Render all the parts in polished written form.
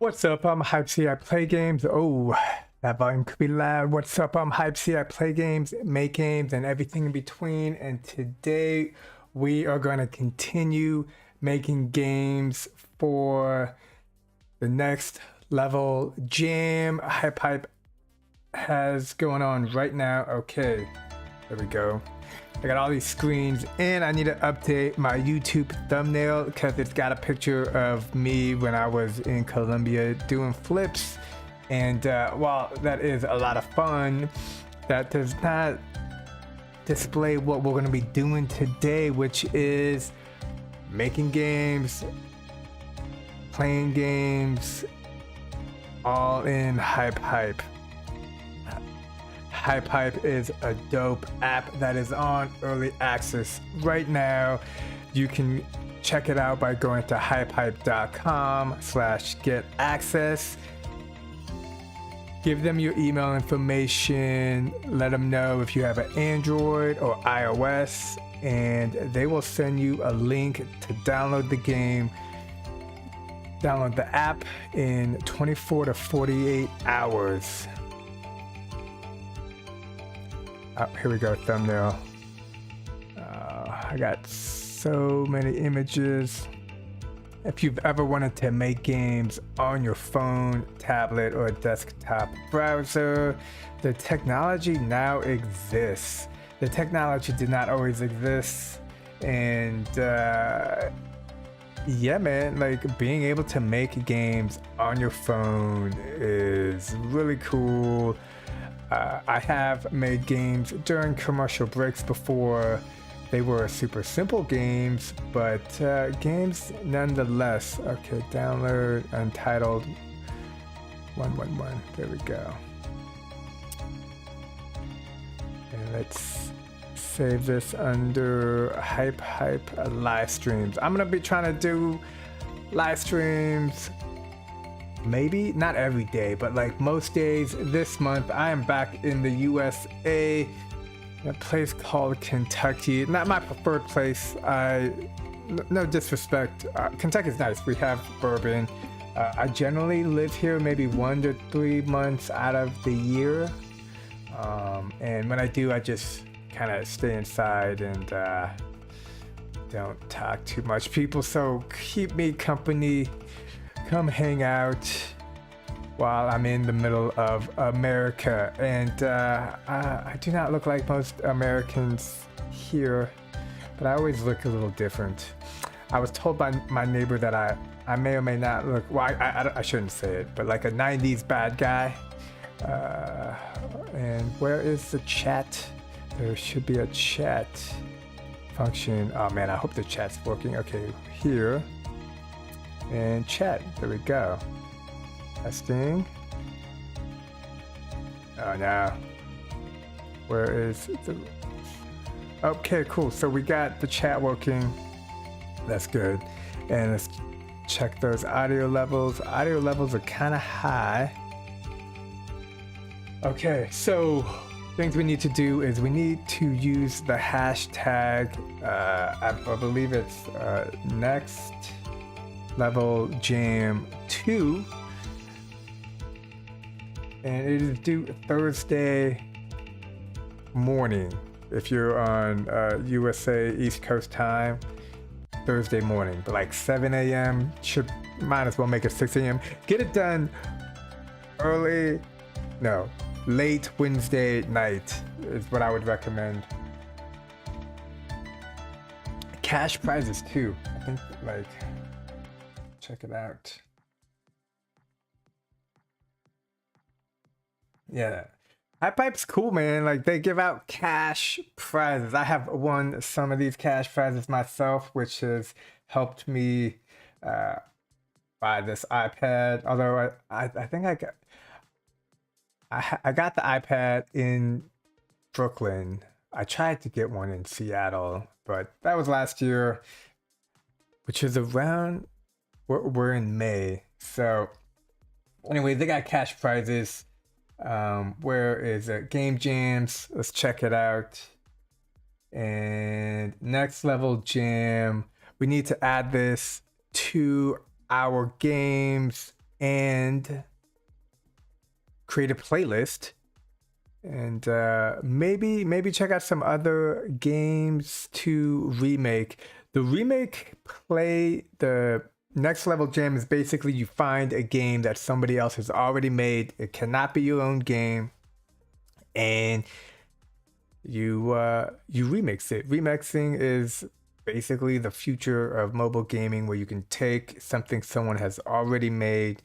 What's up? I'm HypeHype. I play games. Oh, that volume could be loud. What's up? I'm HypeHype. I play games, make games, and everything in between. And today we are going to continue making games for the next level jam HypeHype has going on right now. Okay, there we go. I got all these screens and I need to update my YouTube thumbnail because it's got a picture of me when I was in Colombia doing flips. And while that is a lot of fun, that does not display what we're going to be doing today, which is making games, playing games, all in HypeHype. HypeHype is a dope app that is on early access right now. You can check it out by going to hypehype.com/get access. Give them your email information. Let them know if you have an Android or iOS, and they will send you a link to download the game. Download the app in 24 to 48 hours. Oh, here we go, thumbnail. I got so many images. If you've ever wanted to make games on your phone, tablet, or desktop browser, the technology now exists. The technology did not always exist. And yeah, man, like being able to make games on your phone is really cool. I have made games during commercial breaks before. They were super simple games, but games nonetheless. Okay, download Untitled 111. There we go. And let's save this under HypeHype live streams. I'm gonna be trying to do live streams. Maybe not every day, but like most days this month. I am back in the USA, a place called Kentucky. Not my preferred place. No disrespect. Kentucky's nice. We have bourbon. I generally live here maybe 1 to 3 months out of the year. And when I do, I just kind of stay inside and don't talk too much. People, so keep me company. Come hang out while I'm in the middle of America. And I do not look like most Americans here, but I always look a little different. I was told by my neighbor that I may or may not look, well, I shouldn't say it, but like a 90s bad guy. And where is the chat? There should be a chat function. Oh man, I hope the chat's working. Okay, here. And chat, there we go. Testing. Oh no. Where is the... Okay, cool. So we got the chat working. That's good. And let's check those audio levels. Audio levels are kind of high. Okay, so things we need to do is we need to use the hashtag, I believe it's next level jam 2, and it is due Thursday morning if you're on USA East Coast time. Thursday morning, but like 7 a.m. might as well make it 6 a.m. Get it done late Wednesday night is what I would recommend. Cash prizes too, I think. Like, check it out. Yeah, HypeHype's cool, man. Like, they give out cash prizes. I have won some of these cash prizes myself, which has helped me buy this iPad. Although I think I got the iPad in Brooklyn. I tried to get one in Seattle, but that was last year, which is around... We're in May. So anyway, they got cash prizes. Where is it? Game Jams. Let's check it out. And next level jam. We need to add this to our games and create a playlist, and maybe check out some other games to remake. The remake play, the next level jam is basically you find a game that somebody else has already made. It cannot be your own game, and you remix it. Remixing is basically the future of mobile gaming, where you can take something someone has already made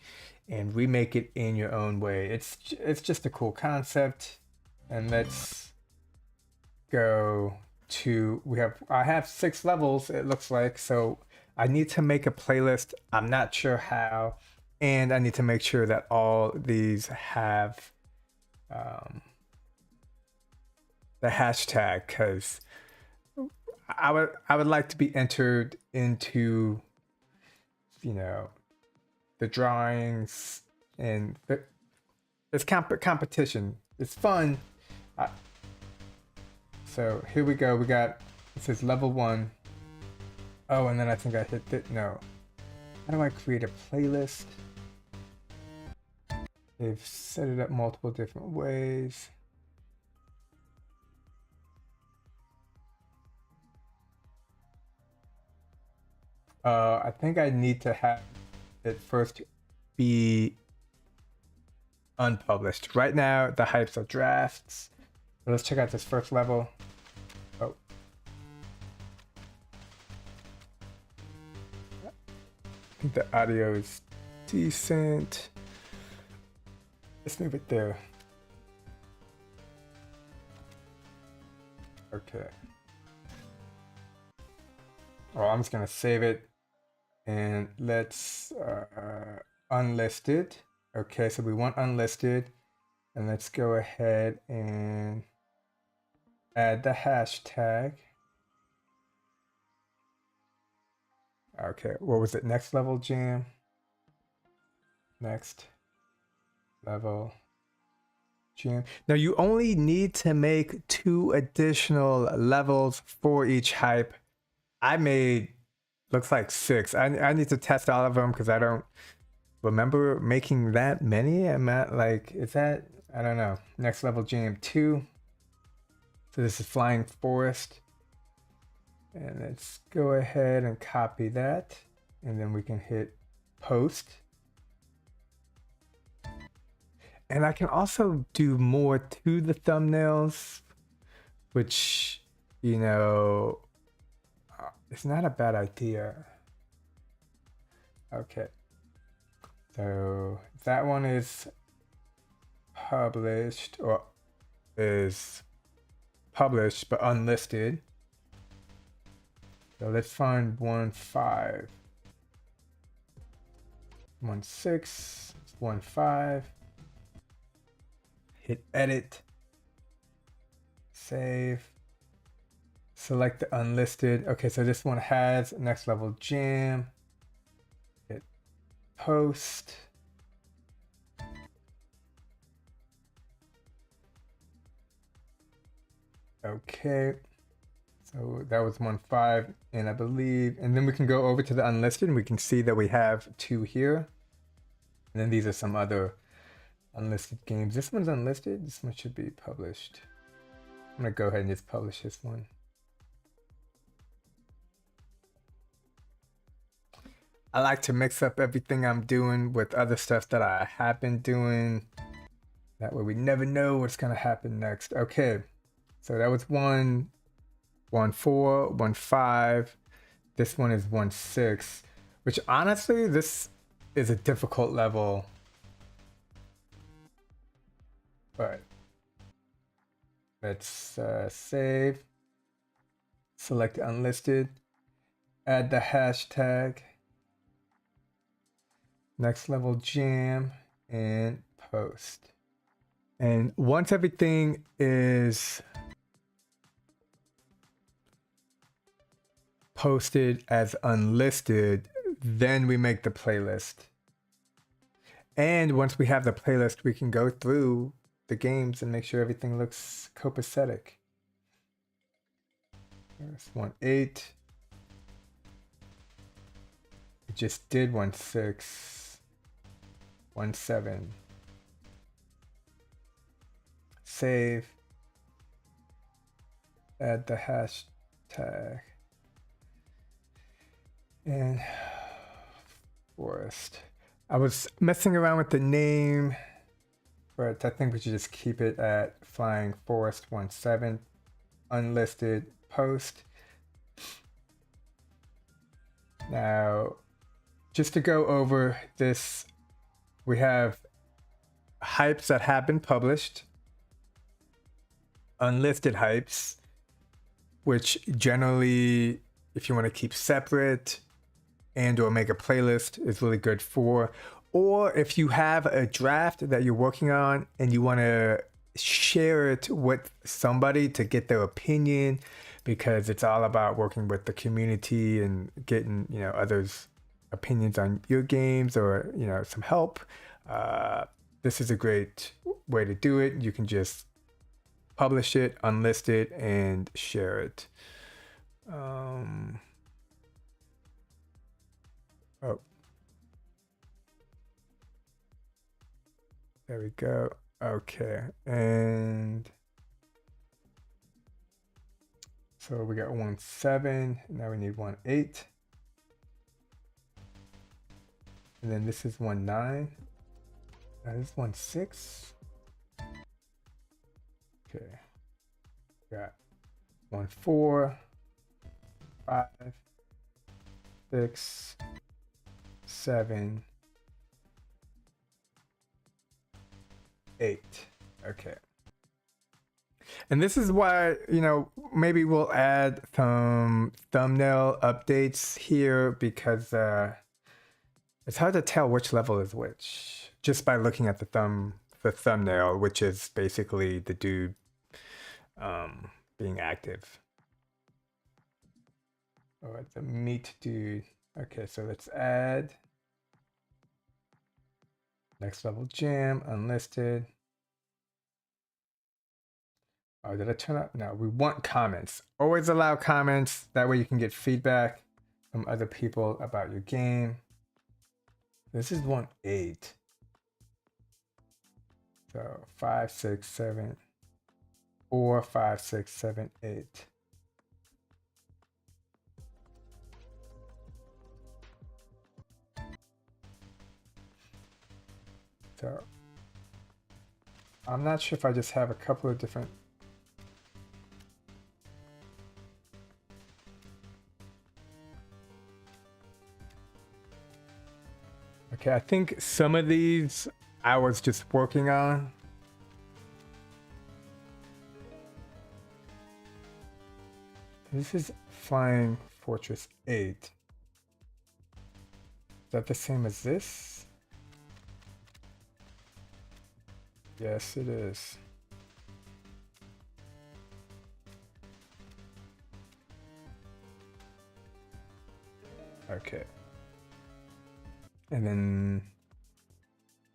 and remake it in your own way. It's just a cool concept. And let's go to, I have 6 levels, it looks like, so I need to make a playlist. I'm not sure how, and I need to make sure that all these have the hashtag, because I would like to be entered into, you know, the drawings, and it's competition. It's fun. So here we go. We got, it says level 1. Oh, and then I think I hit it. No. How do I create a playlist? They've set it up multiple different ways. I think I need to have it first be unpublished. Right now, the hypes are drafts. So let's check out this first level. Oh. I think the audio is decent. Let's move it there. Okay. Well, I'm just gonna save it, and let's unlist it. Okay, so we want unlisted, and let's go ahead and add the hashtag. Okay, what was it? Next level jam. Next level jam. Now you only need to make 2 additional levels for each hype. I made, looks like 6. I need to test all of them because I don't remember making that many. I'm at like, is that, I don't know. Next level jam 2. So this is Flying Forest. And let's go ahead and copy that. And then we can hit post. And I can also do more to the thumbnails, which, you know, it's not a bad idea. Okay. So that one is published, or is published but unlisted. So let's find 1.5. 1.6, 1.5. Hit edit. Save. Select the unlisted. Okay, so this one has next level jam. Hit post. Okay, so that was 1.5, and I believe, and then we can go over to the unlisted and we can see that we have 2 here. And then these are some other unlisted games. This one's unlisted. This one should be published. I'm gonna go ahead and just publish this one. I like to mix up everything I'm doing with other stuff that I have been doing. That way we never know what's gonna happen next. Okay, so that was 1.4, 1.5. This one is 1.6, which honestly, this is a difficult level. But let's save, select unlisted, add the hashtag, next level jam, and post. And once everything is posted as unlisted, then we make the playlist. And once we have the playlist, we can go through the games and make sure everything looks copacetic. There's 1.8. It just did 1.6. 17. Save. Add the hashtag. And forest. I was messing around with the name, but I think we should just keep it at Flying Forest 17, unlisted post. Now, just to go over this, we have hypes that have been published, unlisted hypes, which generally, if you want to keep separate and or make a playlist, is really good for. Or if you have a draft that you're working on and you want to share it with somebody to get their opinion, because it's all about working with the community and getting, you know, others' opinions on your games, or, you know, some help. This is a great way to do it. You can just publish it, unlist it, and share it. Oh, there we go. Okay, and so we got 17. Now we need 18, and then this is 19. That is 16. Okay, got 14, 5, 6, 7, 8. Okay. And this is why, you know, maybe we'll add some thumbnail updates here, because it's hard to tell which level is which just by looking at the thumbnail, which is basically the dude being active. Oh, it's a meat dude. Okay, so let's add next level jam, unlisted. Oh, did I turn up? No, we want comments. Always allow comments. That way you can get feedback from other people about your game. This is 18. So 5, 6, 7, 4, 5, 6, 7, 8. So I'm not sure if I just have a couple of different. Okay, I think some of these I was just working on. This is Flying Fortress 8. Is that the same as this? Yes, it is. Okay. And then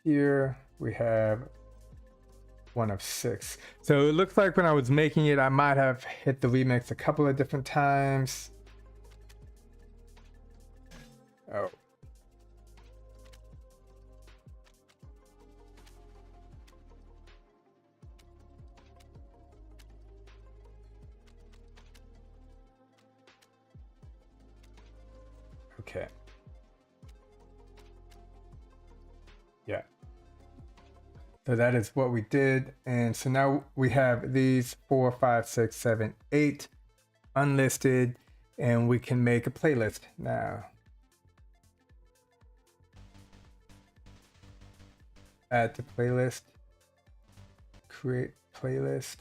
here we have 1 of 6. So it looks like when I was making it, I might have hit the remix a couple of different times. Oh. Okay. Yeah. So that is what we did. And so now we have these 4, 5, 6, 7, 8 unlisted, and we can make a playlist now. Add to playlist, create playlist.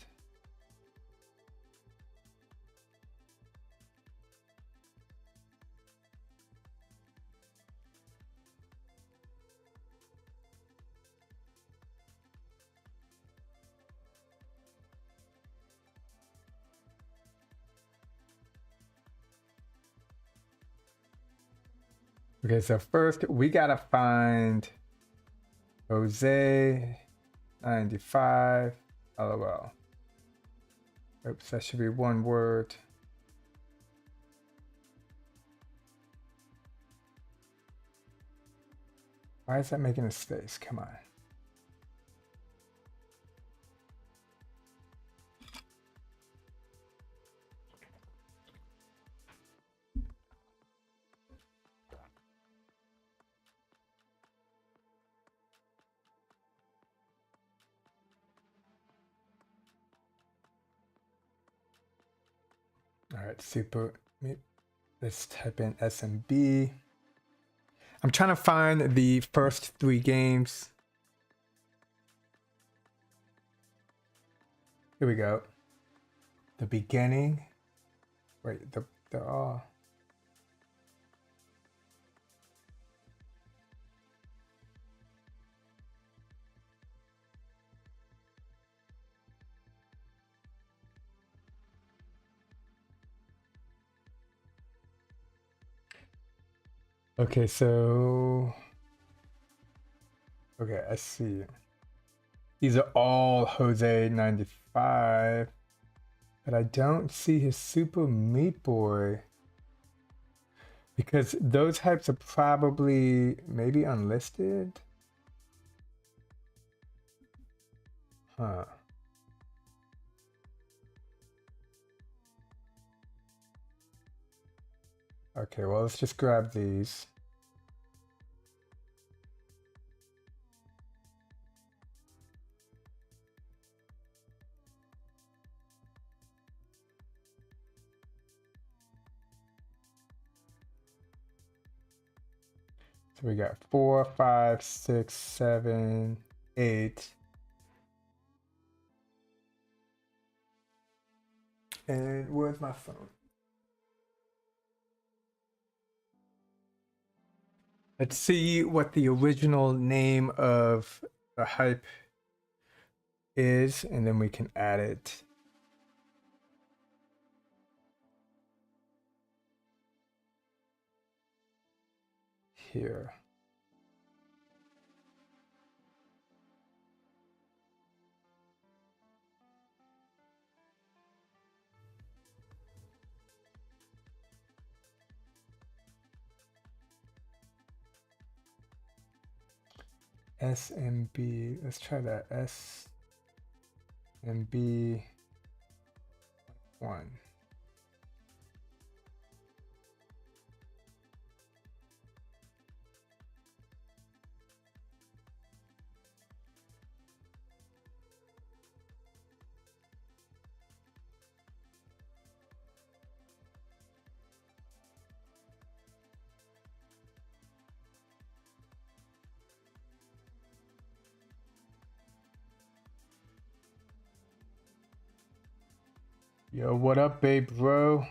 Okay, so first we gotta find Jose 95 LOL. Oops, that should be one word. Why is that making a space? Come on. All right, super. Let's type in SMB. I'm trying to find the first 3 games. Here we go. The beginning. Wait, they're all. Okay, so. Okay, I see. These are all Jose 95. But I don't see his Super Meat Boy. Because those types are probably maybe unlisted. Huh. Okay, well, let's just grab these. So we got 4, 5, 6, 7, 8. And where's my phone? Let's see what the original name of the hype is, and then we can add it. Here. SMB, let's try that. SMB 1. Yo, what up, babe, bro?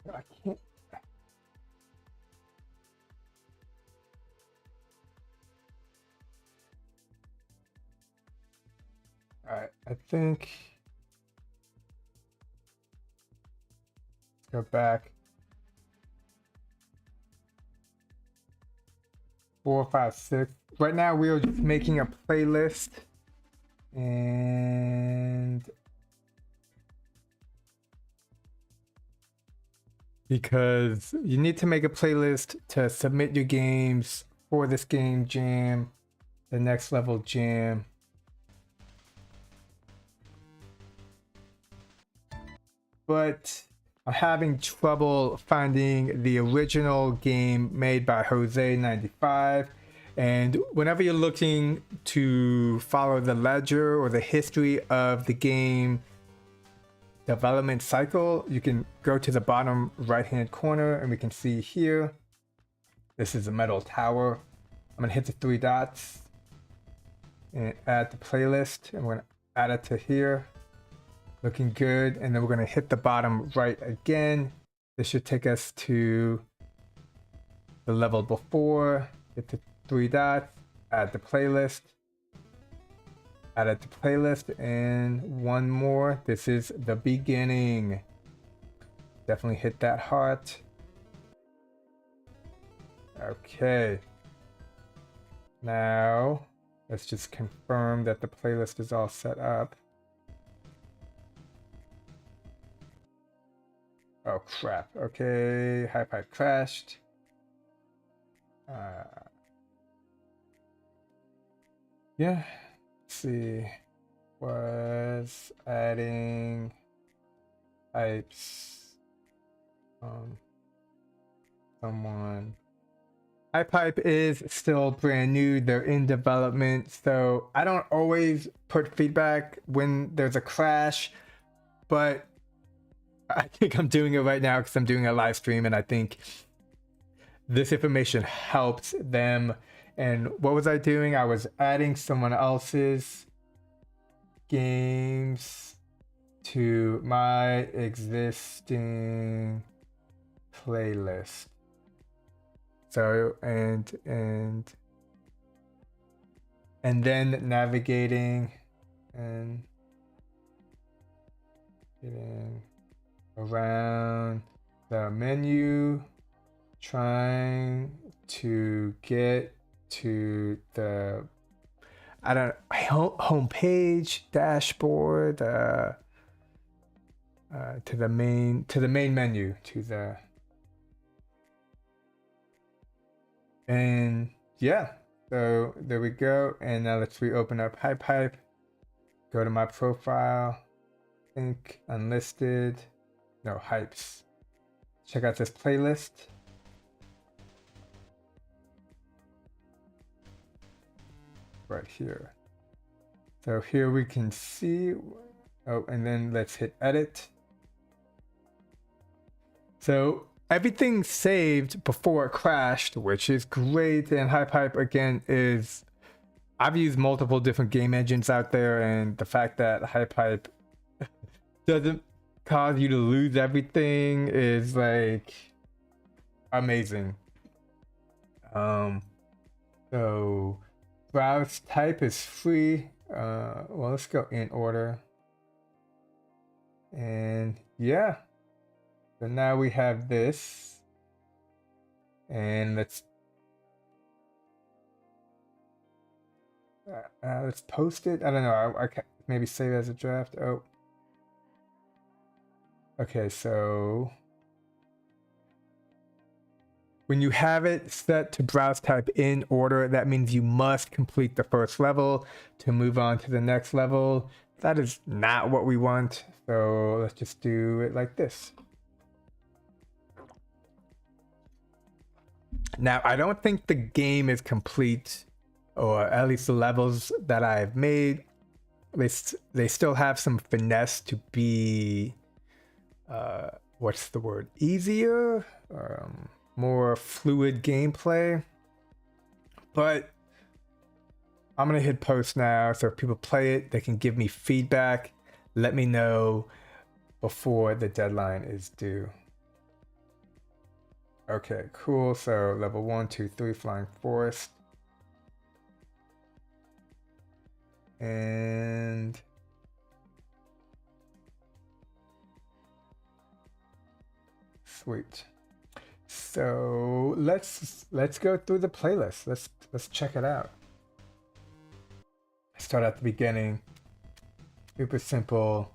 I can't. All right, I think. Let's go back. 4, 5, 6. Right now, we are just making a playlist, and because you need to make a playlist to submit your games for this game jam, the next level jam. But I'm having trouble finding the original game made by Jose 95. And whenever you're looking to follow the ledger or the history of the game development cycle, you can go to the bottom right hand corner and we can see here, this is a metal tower. I'm gonna hit the 3 dots and add the playlist, and we're gonna add it to here. Looking good. And then we're gonna hit the bottom right again. This should take us to the level before. Hit the 3 dots, add the playlist, add the playlist, and one more. This is the beginning. Definitely hit that heart. Okay. Now Let's just confirm that the playlist is all set up. Oh crap. Okay, HypeHype crashed. Yeah, let's see. Was adding hypes. Someone. HypeHype is still brand new. They're in development, so I don't always put feedback when there's a crash, but I think I'm doing it right now because I'm doing a live stream, and I think this information helps them. And what was I doing? I was adding someone else's games to my existing playlist. So and then navigating and getting around the menu, trying to get to the home page dashboard, to the main menu, and yeah, so there we go. And now let's reopen up HypeHype. Go to my profile, think unlisted, no hypes. Check out this playlist. Right here. So here we can see, oh, and then let's hit edit. So everything's saved before it crashed, which is great. And HypeHype again is, I've used multiple different game engines out there, and the fact that HypeHype doesn't cause you to lose everything is like amazing. So browse type is free. Well, let's go in order. And yeah, so now we have this, and let's post it. I don't know. I can maybe save it as a draft. Oh, okay. So when you have it set to browse type in order, that means you must complete the first level to move on to the next level. That is not what we want. So let's just do it like this. Now, I don't think the game is complete, or at least the levels that I've made, they still have some finesse to be, what's the word? Easier? More fluid gameplay. But I'm gonna hit post now, so if people play it, they can give me feedback. Let me know before the deadline is due. Okay, cool. So level 1, 2, 3, Flying Forest. And sweet. So let's go through the playlist. Let's check it out. Start at the beginning. Super simple.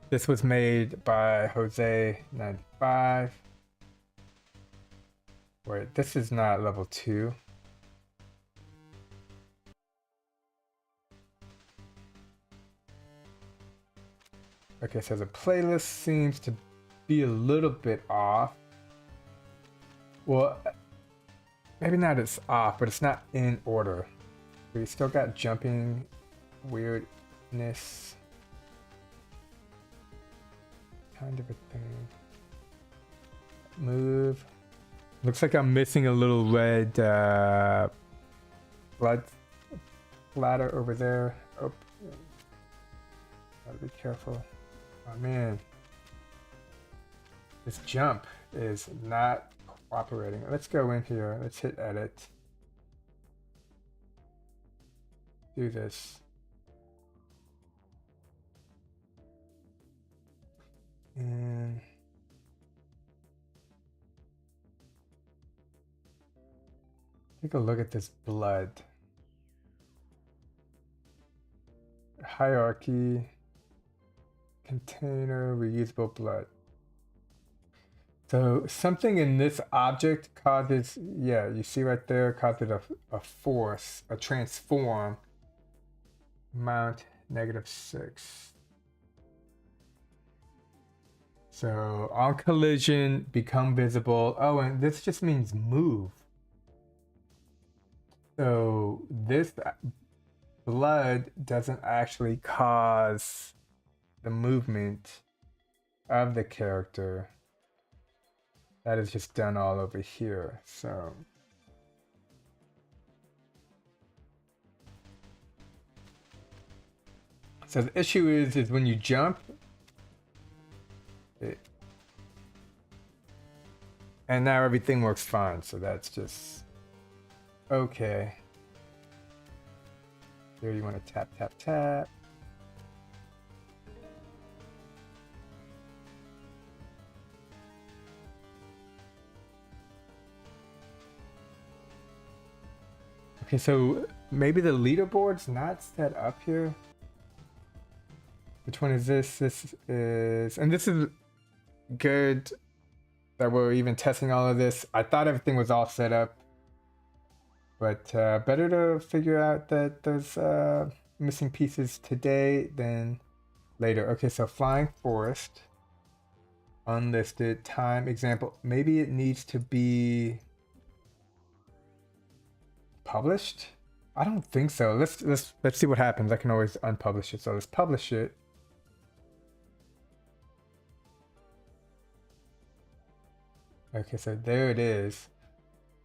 This was made by Jose95. Wait, this is not level 2. Okay, so the playlist seems to be a little bit off. Well, maybe not it's off, but it's not in order. We still got jumping weirdness. Kind of a thing. Move. Looks like I'm missing a little red blood splatter over there. Oh, gotta be careful. Oh man, this jump is not cooperating. Let's go in here. Let's hit edit. Do this. And take a look at this blood. hierarchy, container, reusable blood. So something in this object causes, yeah, you see right there, causes a force, a transform, mount -6. So on collision, become visible. Oh, and this just means move. So this blood doesn't actually cause the movement of the character. That is just done all over here. So the issue is when you jump, and now everything works fine. So that's just okay. Here you want to tap, tap, tap. Okay, so maybe the leaderboard's not set up here. Which one is this? This is, and this is good that we're even testing all of this. I thought everything was all set up, but better to figure out that there's missing pieces today than later. Okay, so flying forest, unlisted, time, example. Maybe it needs to be published. I don't think so. Let's see what happens. I can always unpublish it. So let's publish it. Okay, so there it is.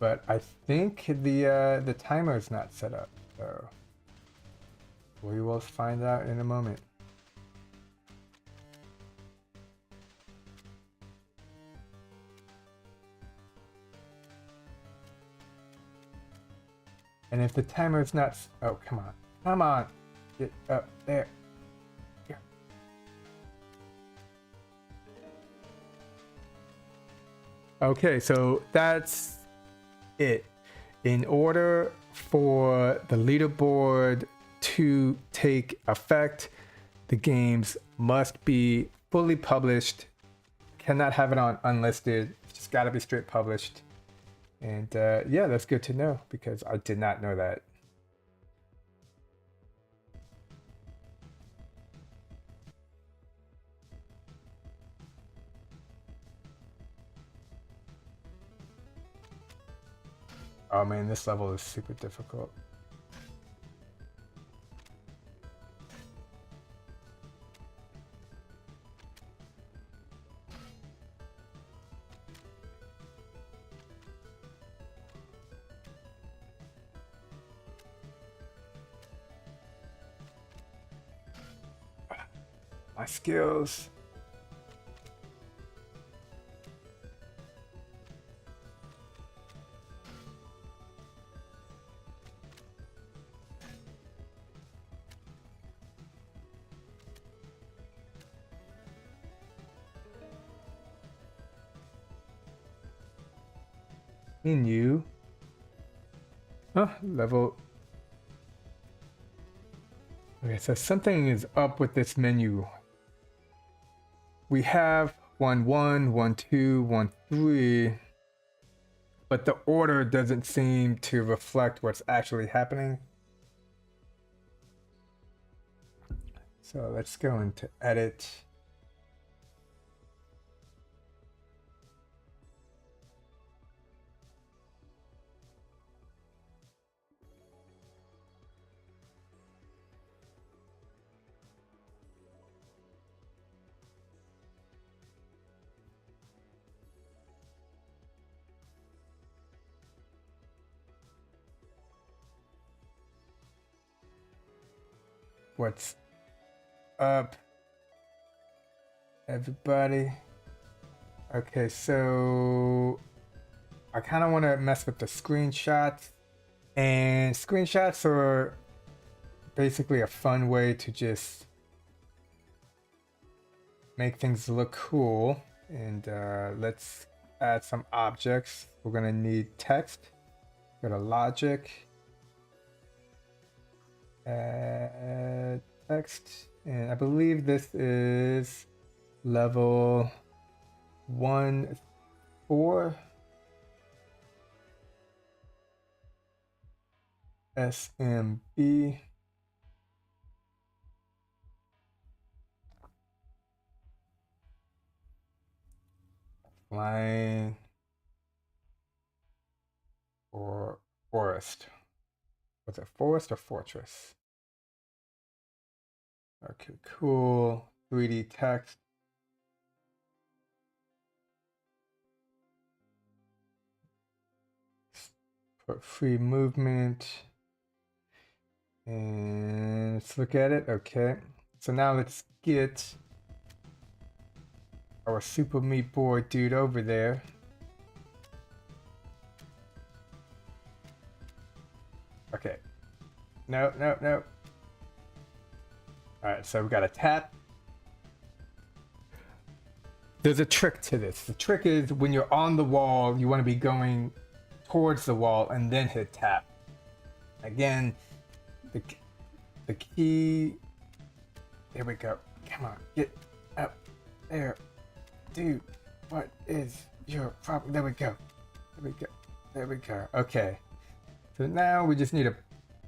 But I think the timer is not set up. So we will find out in a moment. And if the timer is not, oh, come on, come on, get up there. Here. Okay, so that's it. In order for the leaderboard to take effect, the games must be fully published. Cannot have it on unlisted. It's just got to be straight published. And yeah, that's good to know because I did not know that. Oh man, this level is super difficult. My skills. Menu. Level. Okay, so something is up with this menu. We have 1, 1, 1, 2, 1, 3, but the order doesn't seem to reflect what's actually happening. So let's go into edit. What's up, everybody? Okay, so I kind of want to mess with the screenshots, and screenshots are basically a fun way to just make things look cool. And let's add some objects. We're gonna need text. Go to logic. Add text. text, and I believe this is level 1-4 SMB. Flying or forest. Was it forest or fortress? Okay, cool. 3D text. Put free movement. And let's look at it. Okay. So now let's get our Super Meat Boy dude over there. Okay. No, no, no. All right, so we got a tap. There's a trick to this. The trick is when you're on the wall, you want to be going towards the wall and then hit tap. Again, the key. There we go. Come on, get up there. Dude, what is your problem? There we go. There we go. There we go. Okay. So now we just need to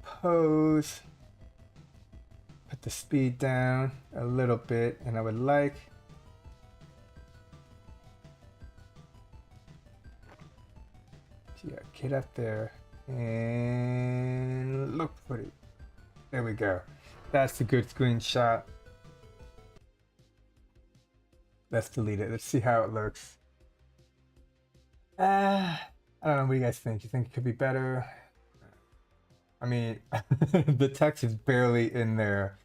pose. Put the speed down a little bit, and I would like to get up there and look pretty. There we go. That's a good screenshot. Let's delete it. Let's see how it looks. I don't know. What do you guys think? You think it could be better? I mean, the text is barely in there.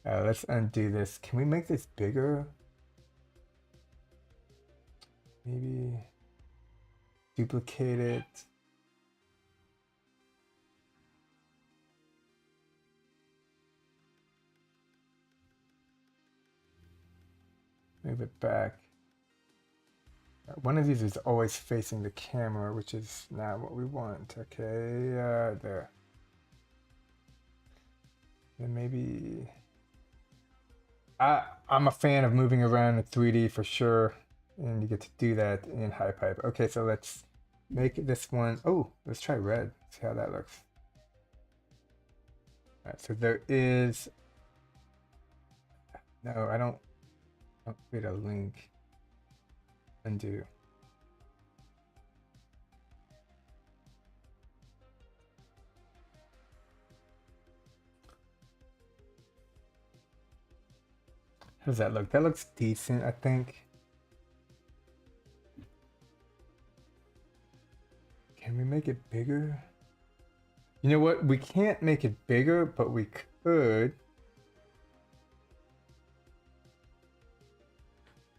Let's undo this. Can we make this bigger? Maybe duplicate it. Move it back. One of these is always facing the camera, which is not what we want. Okay, there. And maybe I'm a fan of moving around in 3D for sure, and you get to do that in HypeHype. Okay, so let's make this one. Oh, let's try red. See how that looks. All right, so there is. No, I don't create a link. Undo. How does that look? That looks decent, I think. Can we make it bigger? You know what? We can't make it bigger, but we could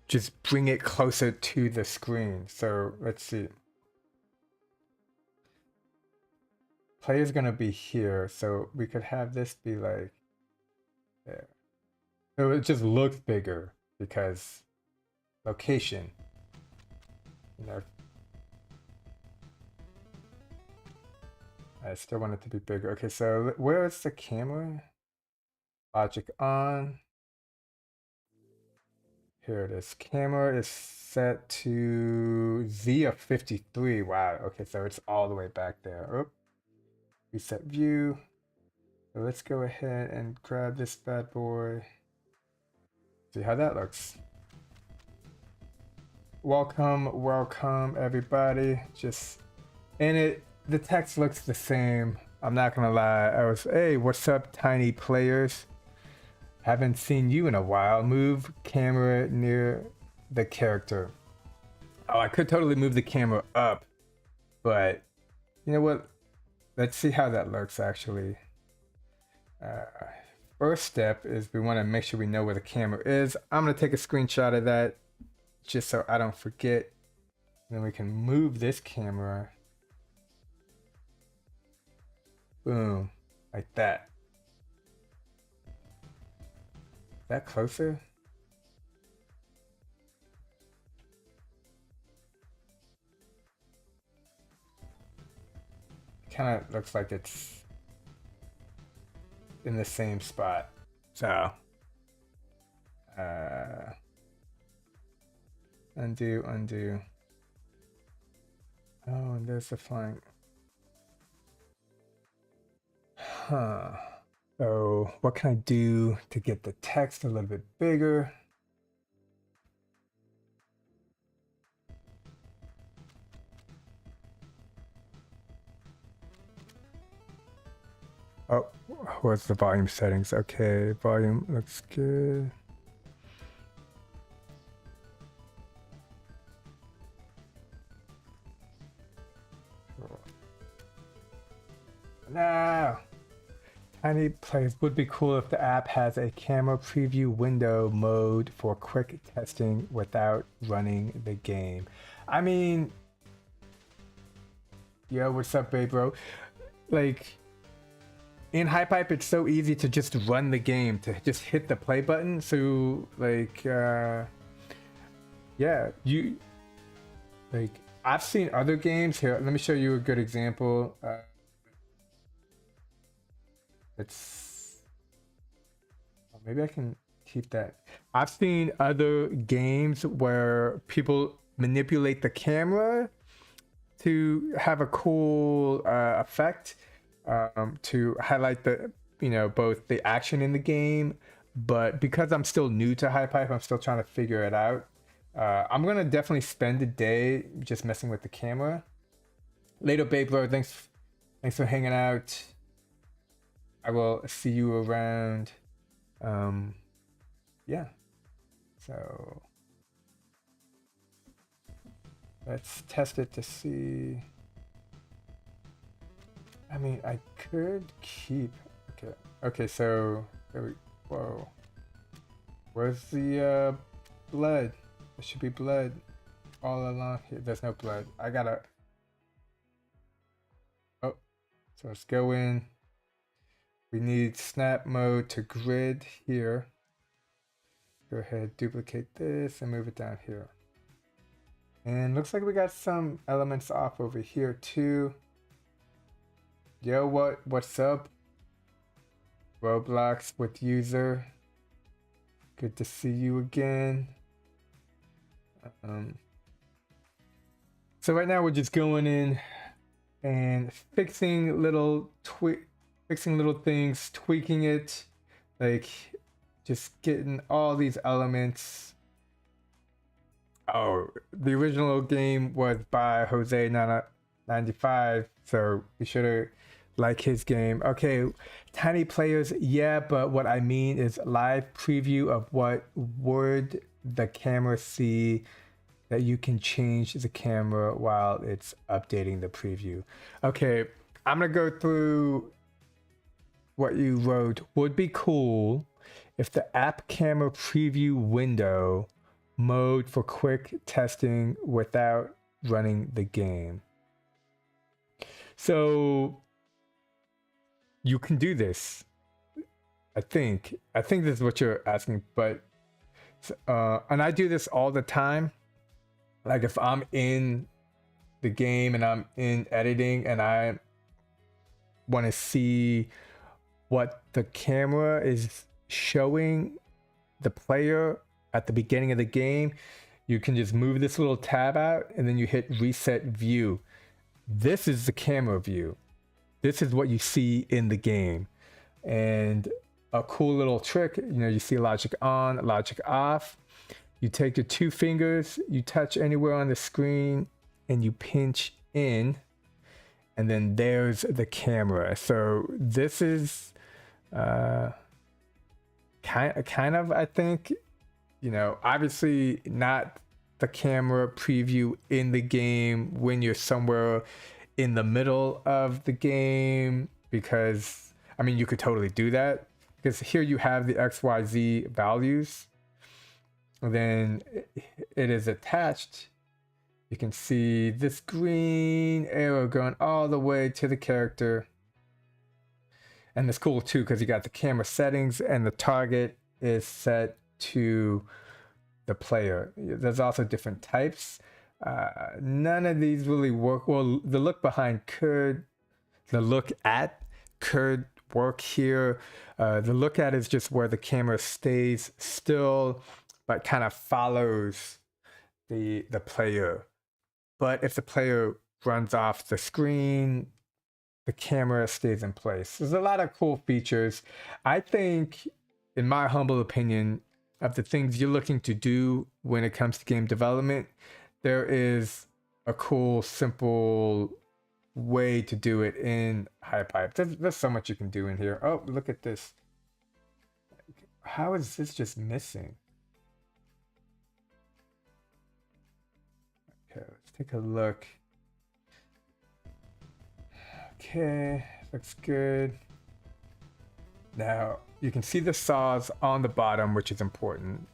just bring it closer to the screen. So let's see. Player's gonna be here, so we could have this be like there. So it just looks bigger because location. You know, I still want it to be bigger. Okay, so where is the camera? Logic on. Here it is. Camera is set to Z of 53. Wow. Okay, so it's all the way back there. Oh, reset view. So let's go ahead and grab this bad boy. See how that looks. Welcome, welcome everybody. Just in it, the text looks the same. I'm not gonna lie. Hey, what's up, tiny players? Haven't seen you in a while. Move camera near the character. Oh, I could totally move the camera up, but you know what? Let's see how that looks actually. First step is we want to make sure we know where the camera is. I'm gonna take a screenshot of that just so I don't forget. And then we can move this camera. Boom, like that. Is that closer? Kind of looks like it's in the same spot. So undo. Oh, and there's the flank. Huh. So what can I do to get the text a little bit bigger? Oh, what's the volume settings? Okay, volume looks good. No! Tiny Plays would be cool if the app has a camera preview window mode for quick testing without running the game. I mean, yo, what's up, babe, bro? Like, in HypeHype, it's so easy to just run the game, to just hit the play button. So, like, yeah, I've seen other games here. Let me show you a good example. Maybe I can keep that. I've seen other games where people manipulate the camera to have a cool effect, to highlight the, both the action in the game. But because I'm still new to HypeHype, I'm still trying to figure it out. I'm gonna definitely spend a day just messing with the camera. Later, babe, bro. Thanks for hanging out. I will see you around. Yeah. So let's test it to see. I mean, I could keep. Okay. So whoa. Where's the blood? There should be blood all along here. There's no blood. I gotta. Oh, so let's go in. We need snap mode to grid here. Go ahead, duplicate this and move it down here. And looks like we got some elements off over here too. Yo, what's up? Roblox with user. Good to see you again. So right now we're just going in and fixing little things, tweaking it, like just getting all these elements. Oh, the original game was by Jose 95, so be sure to like his game. Okay, tiny players, yeah, but what I mean is live preview of what would the camera see, that you can change the camera while it's updating the preview. Okay, I'm gonna go through what you wrote. Would be cool if the app camera preview window mode for quick testing without running the game. So you can do this. I think this is what you're asking, but and I do this all the time. Like if I'm in the game and I'm in editing and I want to see what the camera is showing the player at the beginning of the game, you can just move this little tab out and then you hit reset view. This is the camera view. This is what you see in the game. And a cool little trick, you see logic on, logic off. You take your two fingers, you touch anywhere on the screen and you pinch in, and then there's the camera. So this is kind of, I think, obviously not the camera preview in the game when you're somewhere in the middle of the game, because I mean, you could totally do that because here you have the XYZ values. Then it is attached. You can see this green arrow going all the way to the character. And it's cool too because you got the camera settings and the target is set to the player. There's also different types. None of these really work. Well, the look at could work here. The look at is just where the camera stays still, but kind of follows the player. But if the player runs off the screen, the camera stays in place. There's a lot of cool features. I think, in my humble opinion, of the things you're looking to do when it comes to game development, there is a cool, simple way to do it in HypeHype. There's so much you can do in here. Oh, look at this. How is this just missing? Okay, let's take a look. Okay, looks good. Now, you can see the saws on the bottom, which is important.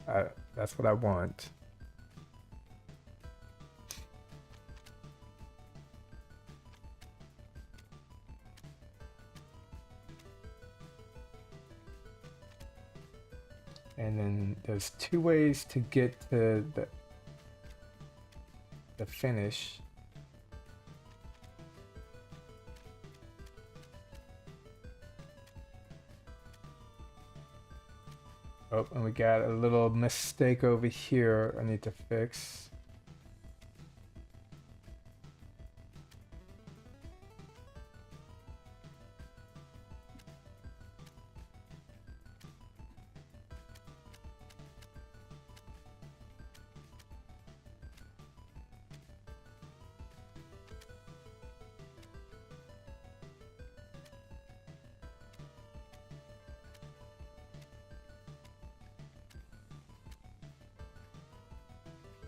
That's what I want. And then there's two ways to get to the finish. Oh, and we got a little mistake over here I need to fix.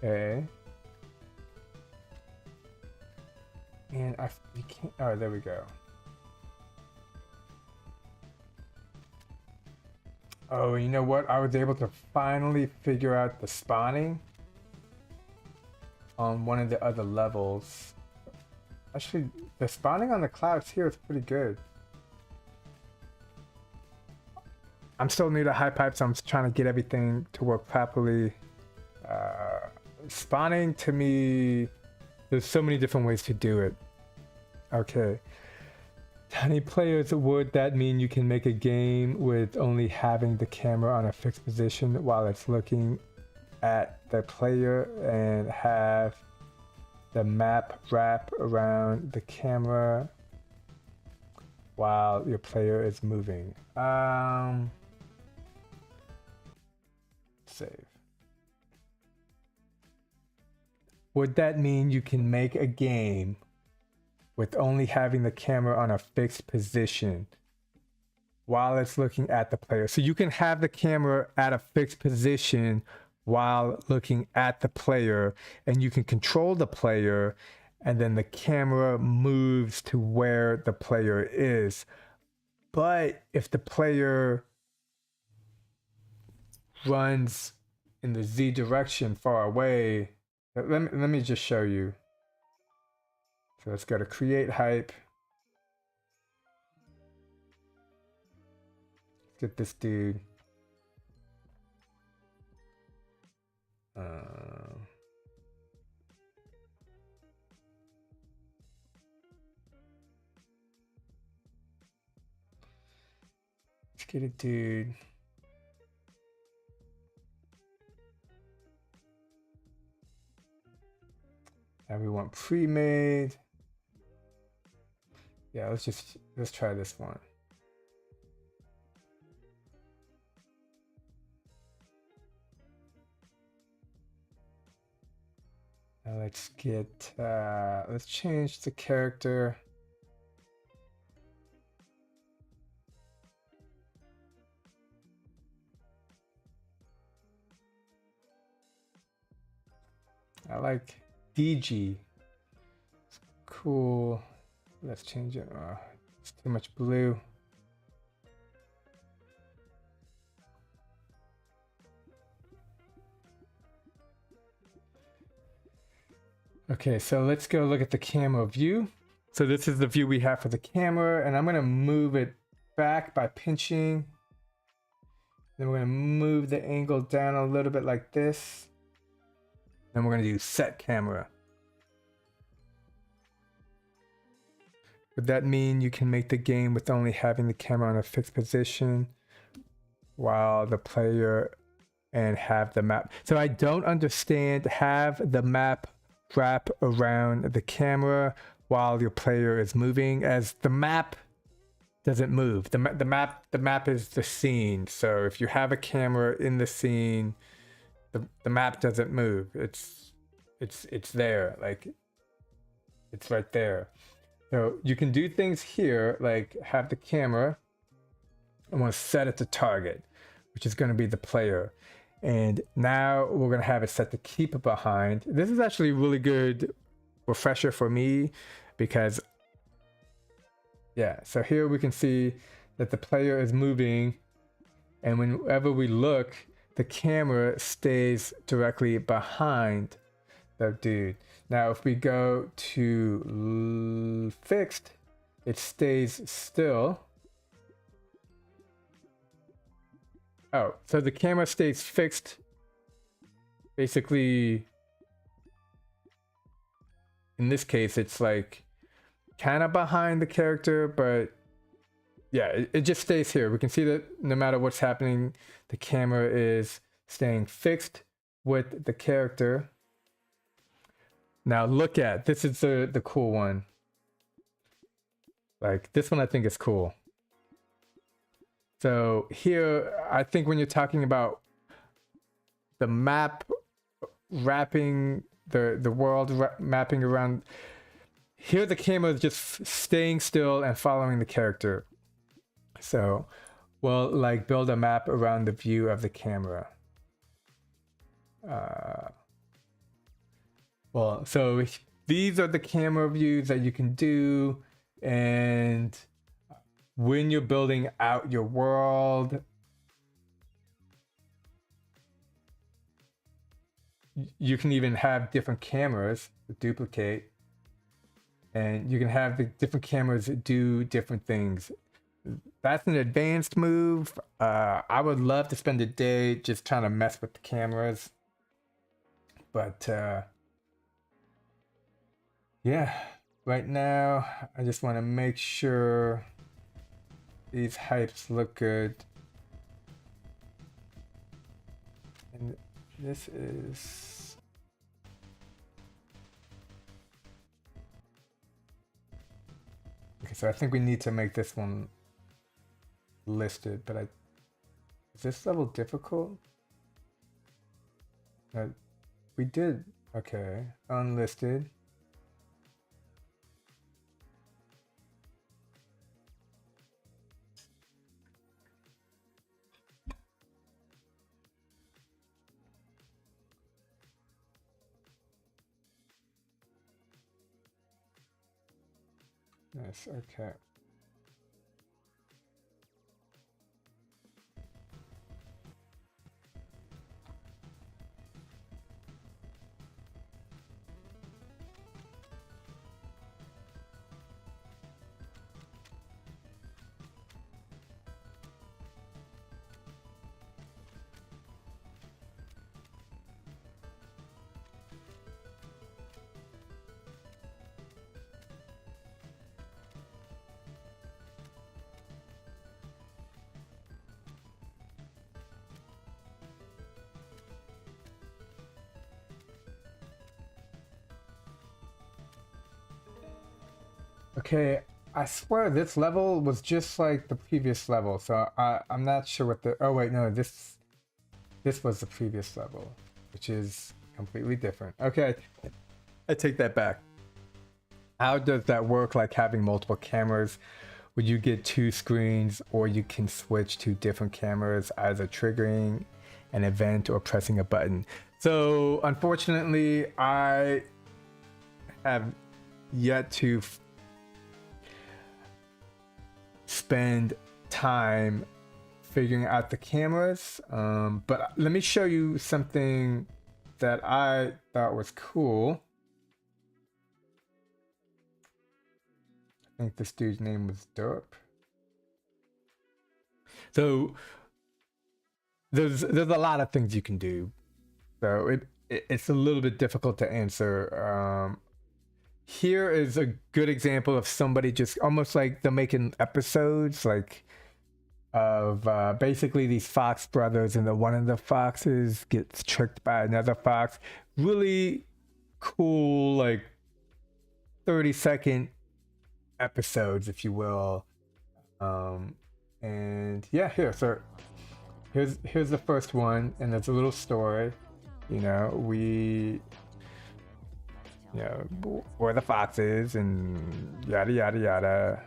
Okay. And you can't, oh, there we go. Oh, you know what? I was able to finally figure out the spawning on one of the other levels. Actually, the spawning on the clouds here is pretty good. I'm still new to HypeHype, so I'm trying to get everything to work properly. Spawning, to me, there's so many different ways to do it. Okay. Tiny players, would that mean you can make a game with only having the camera on a fixed position while it's looking at the player and have the map wrap around the camera while your player is moving? Save. Would that mean you can make a game with only having the camera on a fixed position while it's looking at the player? So you can have the camera at a fixed position while looking at the player, and you can control the player, and then the camera moves to where the player is. But if the player runs in the Z direction far away, let me just show you. So let's go to create hype. Get this dude. Let's get a dude. And we want pre-made. Yeah, let's try this one. Now let's get, let's change the character. I like DG. It's cool. Let's change it. It's too much blue. Okay, so let's go look at the Camo View. So this is the view we have for the camera, and I'm going to move it back by pinching. Then we're going to move the angle down a little bit like this. Then we're going to do set camera. Would that mean you can make the game with only having the camera on a fixed position while the player and have the map? So I don't understand, have the map wrap around the camera while your player is moving, as the map doesn't move. The map is the scene. So if you have a camera in the scene, the map doesn't move. It's there, like it's right there. So you can do things here, like have the camera. I want to set it to target, which is going to be the player. And now we're going to have it set to keep it behind. This is actually a really good refresher for me because, yeah, so here we can see that the player is moving, and whenever we look, the camera stays directly behind the dude. Now, if we go to fixed, it stays still. Oh, so the camera stays fixed. Basically, in this case, it's like kind of behind the character, but yeah, it just stays here. We can see that no matter what's happening, the camera is staying fixed with the character. Now look at, this is the cool one. Like this one I think is cool. So here, I think when you're talking about the map wrapping, the world mapping around, here the camera is just staying still and following the character. So we'll like build a map around the view of the camera. Well, so these are the camera views that you can do, and when you're building out your world, you can even have different cameras duplicate, and you can have the different cameras do different things. That's an advanced move. I would love to spend a day just trying to mess with the cameras, but yeah, right now I just want to make sure these hypes look good. And this is, okay, so I think we need to make this one listed, but is this level difficult? We did, okay, unlisted. Nice, okay. Okay, I swear this level was just like the previous level, so I'm not sure what the, oh wait, no, this was the previous level, which is completely different. Okay, I take that back. How does that work, like having multiple cameras? Would you get two screens, or you can switch to different cameras, either triggering an event or pressing a button? So unfortunately, I have yet to spend time figuring out the cameras, but let me show you something that I thought was cool. I think this dude's name was Derp. So there's a lot of things you can do, so it's a little bit difficult to answer. here is a good example of somebody just almost like they're making episodes like of basically these fox brothers, and the one of the foxes gets tricked by another fox. Really cool, like 30-second episodes, if you will. And yeah, so here's the first one, and there's a little story. You know, we're the foxes and yada yada yada.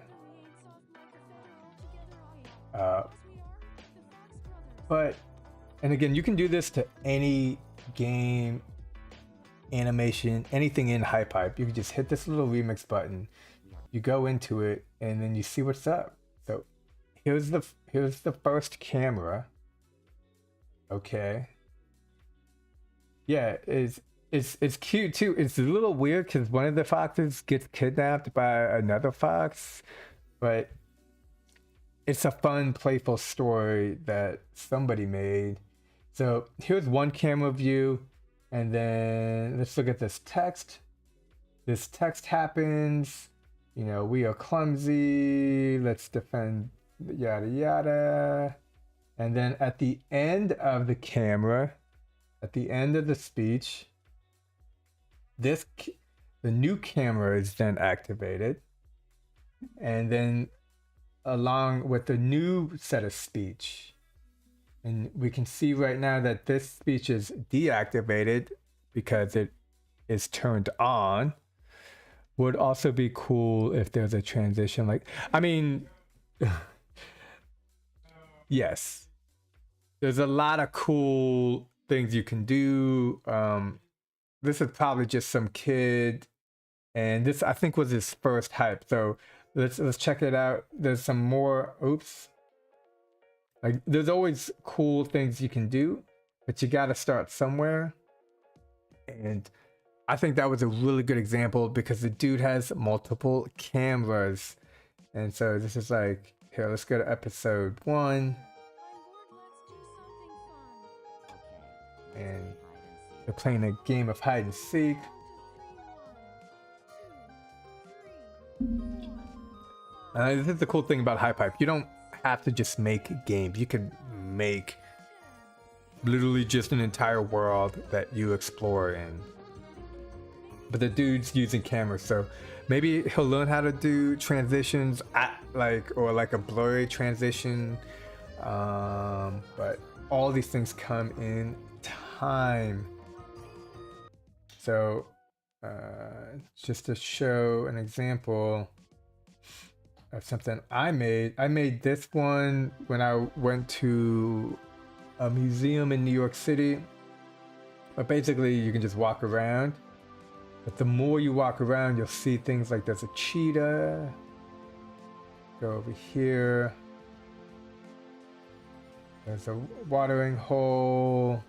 And again, you can do this to any game, animation, anything in HypeHype. You can just hit this little remix button, you go into it, and then you see what's up. So here's the first camera. Okay. Yeah, it's cute too. It's a little weird because one of the foxes gets kidnapped by another fox, but it's a fun, playful story that somebody made. So here's one camera view, and then let's look at this text. This text happens, you know, we are clumsy, let's defend, yada yada. And then at the end of the camera, at the end of the speech, the new camera is then activated, and then along with the new set of speech. And we can see right now that this speech is deactivated because it is turned on. Would also be cool if there's a transition, like, I mean, yes, there's a lot of cool things you can do. This is probably just some kid, and this I think was his first hype. So let's check it out. There's some more. Oops. Like, there's always cool things you can do, but you got to start somewhere. And I think that was a really good example because the dude has multiple cameras. And so this is like, here, let's go to episode 1. And they're playing a game of hide and seek. This is the cool thing about HypeHype. You don't have to just make games. You can make literally just an entire world that you explore in. But the dude's using cameras, so maybe he'll learn how to do transitions or like a blurry transition. But all these things come in time. So just to show an example of something I made this one when I went to a museum in New York City. But basically you can just walk around, but the more you walk around, you'll see things like there's a cheetah. Go over here, there's a watering hole,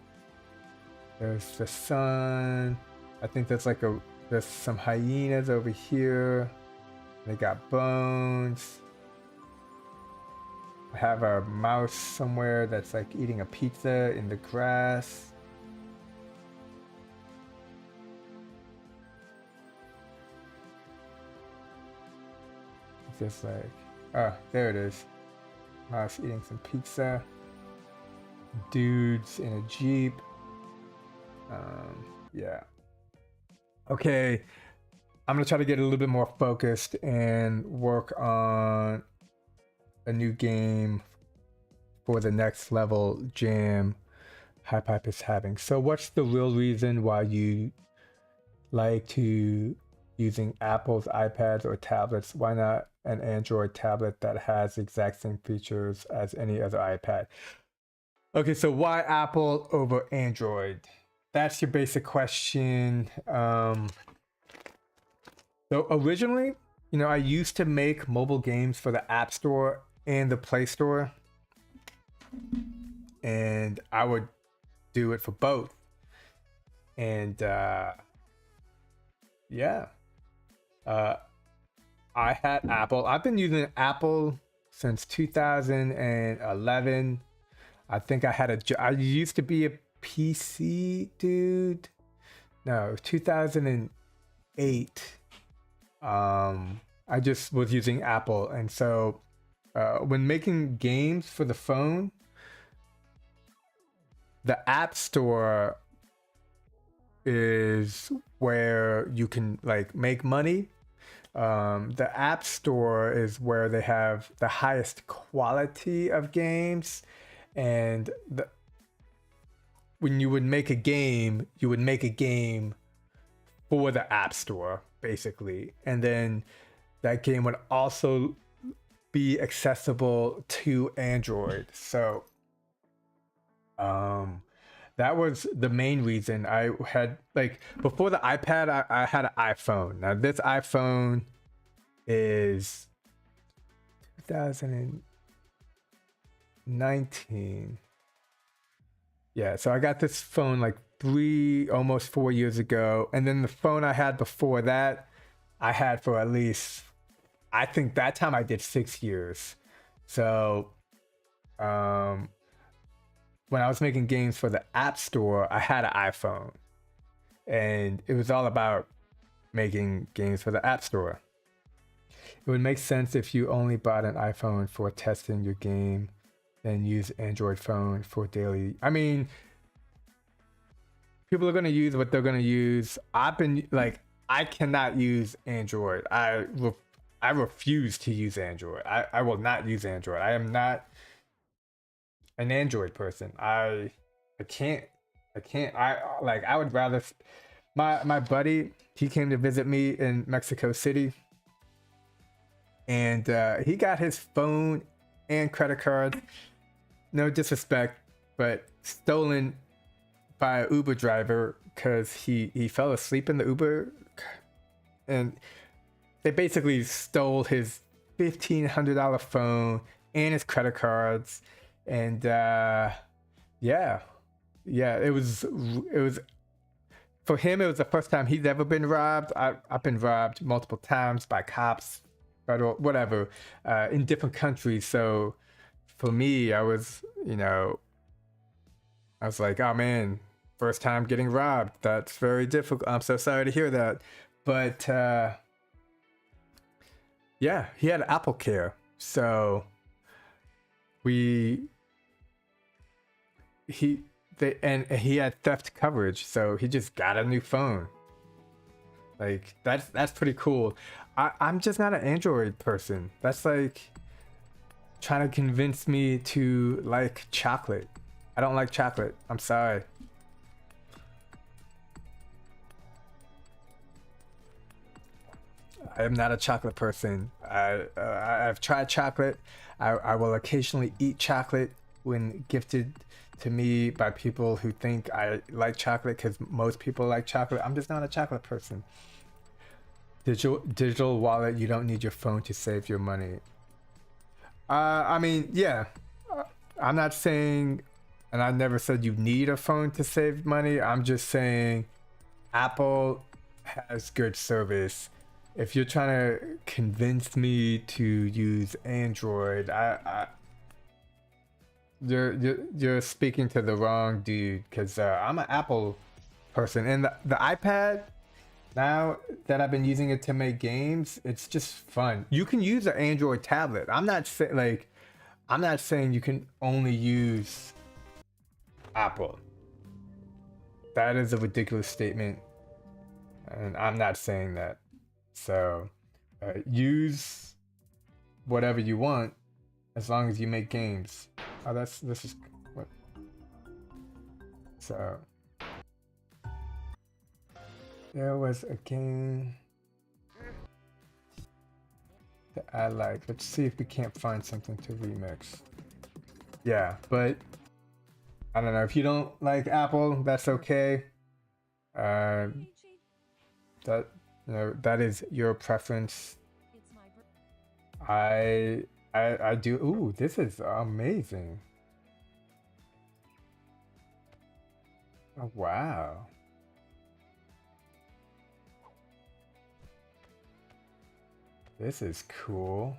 there's the sun. I think there's some hyenas over here. They got bones. I have a mouse somewhere that's like eating a pizza in the grass. It's just like, oh, there it is. Mouse eating some pizza. Dudes in a Jeep. Yeah. Okay. I'm gonna try to get a little bit more focused and work on a new game for the next level jam HypeHype is having. So what's the real reason why you like to using Apple's iPads or tablets? Why not an Android tablet that has the exact same features as any other iPad? Okay, so why Apple over Android? That's your basic question. So originally, you know, I used to make mobile games for the App Store and the Play Store, and I would do it for both. And yeah, I had Apple. I've been using Apple since 2011. I think I used to be a PC dude. No, 2008. I just was using Apple, and so when making games for the phone, the App Store is where you can like make money. The App Store is where they have the highest quality of games, and when you would make a game, you would make a game for the App Store, basically. And then that game would also be accessible to Android. So that was the main reason I had, like, before the iPad, I had an iPhone. Now this iPhone is 2019. Yeah, so I got this phone like almost 4 years ago. And then the phone I had before that, I had for at least, I think that time I did 6 years. So when I was making games for the App Store, I had an iPhone. And it was all about making games for the App Store. It would make sense if you only bought an iPhone for testing your game, then use Android phone for daily. I mean, people are going to use what they're going to use. I've been like, I cannot use Android. I refuse to use Android. I will not use Android. I am not an Android person. I can't. I would rather. My buddy, he came to visit me in Mexico City, and he got his phone and credit card. No disrespect, but stolen by an Uber driver because he fell asleep in the Uber, and they basically stole his $1,500 phone and his credit cards. And yeah, it was for him. It was the first time he's ever been robbed. I've been robbed multiple times by cops, federal, whatever, in different countries. So for me, I was like, oh man, first time getting robbed. That's very difficult. I'm so sorry to hear that. But yeah, he had Apple Care, so he had theft coverage, so he just got a new phone. Like that's pretty cool. I'm just not an Android person. That's like trying to convince me to like chocolate. I don't like chocolate. I'm sorry. I am not a chocolate person. I've tried chocolate. I will occasionally eat chocolate when gifted to me by people who think I like chocolate, because most people like chocolate. I'm just not a chocolate person. Digital wallet, you don't need your phone to save your money. I mean, yeah. I'm not saying, and I never said you need a phone to save money. I'm just saying Apple has good service. If you're trying to convince me to use Android, you're speaking to the wrong dude, because I'm an Apple person, and the iPad, now that I've been using it to make games, it's just fun. You can use an Android tablet. I'm not saying you can only use Apple. That is a ridiculous statement, and I'm not saying that. So use whatever you want as long as you make games. Oh, this is what. So there was a game that I like. Let's see if we can't find something to remix. Yeah, but I don't know. If you don't like Apple, that's okay. That is your preference. I do. Ooh, this is amazing. Oh, wow. This is cool.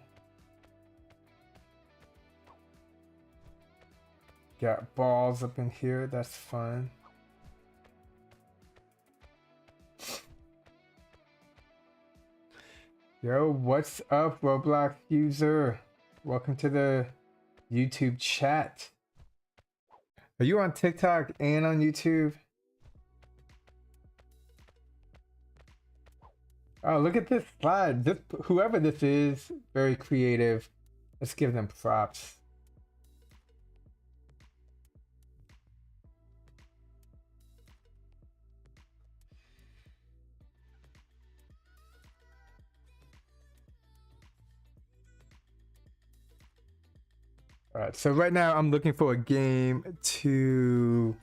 Got balls up in here. That's fun. Yo, what's up, Roblox user? Welcome to the YouTube chat. Are you on TikTok and on YouTube? Oh, look at this slide. Whoever this is, very creative. Let's give them props. All right, so right now I'm looking for a game to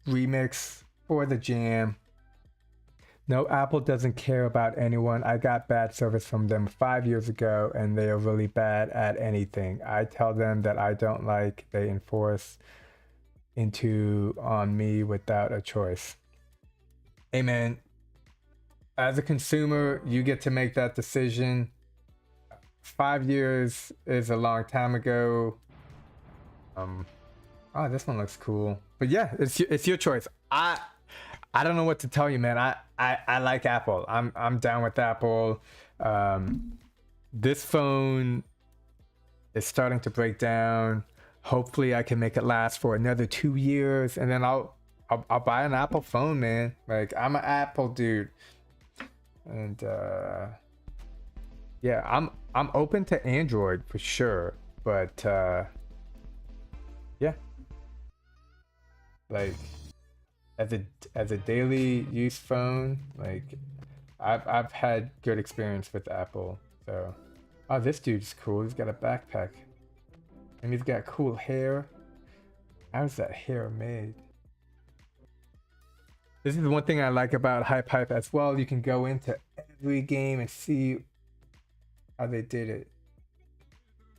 remix for the jam. No, Apple doesn't care about anyone. I got bad service from them 5 years ago, and they are really bad at anything. I tell them that I don't like, they enforce on me without a choice. Hey man, as a consumer, you get to make that decision. 5 years is a long time ago. Oh, this one looks cool. But yeah, it's your choice. I don't know what to tell you, man. I like Apple. I'm down with Apple. This phone is starting to break down. Hopefully I can make it last for another 2 years, and then I'll buy an Apple phone, man. Like, I'm an Apple dude. And yeah, I'm open to Android for sure, but yeah, like as a daily use phone, like I've had good experience with Apple. So, oh, this dude's cool. He's got a backpack, and he's got cool hair. How's that hair made? This is one thing I like about HypeHype as well. You can go into every game and see how they did it.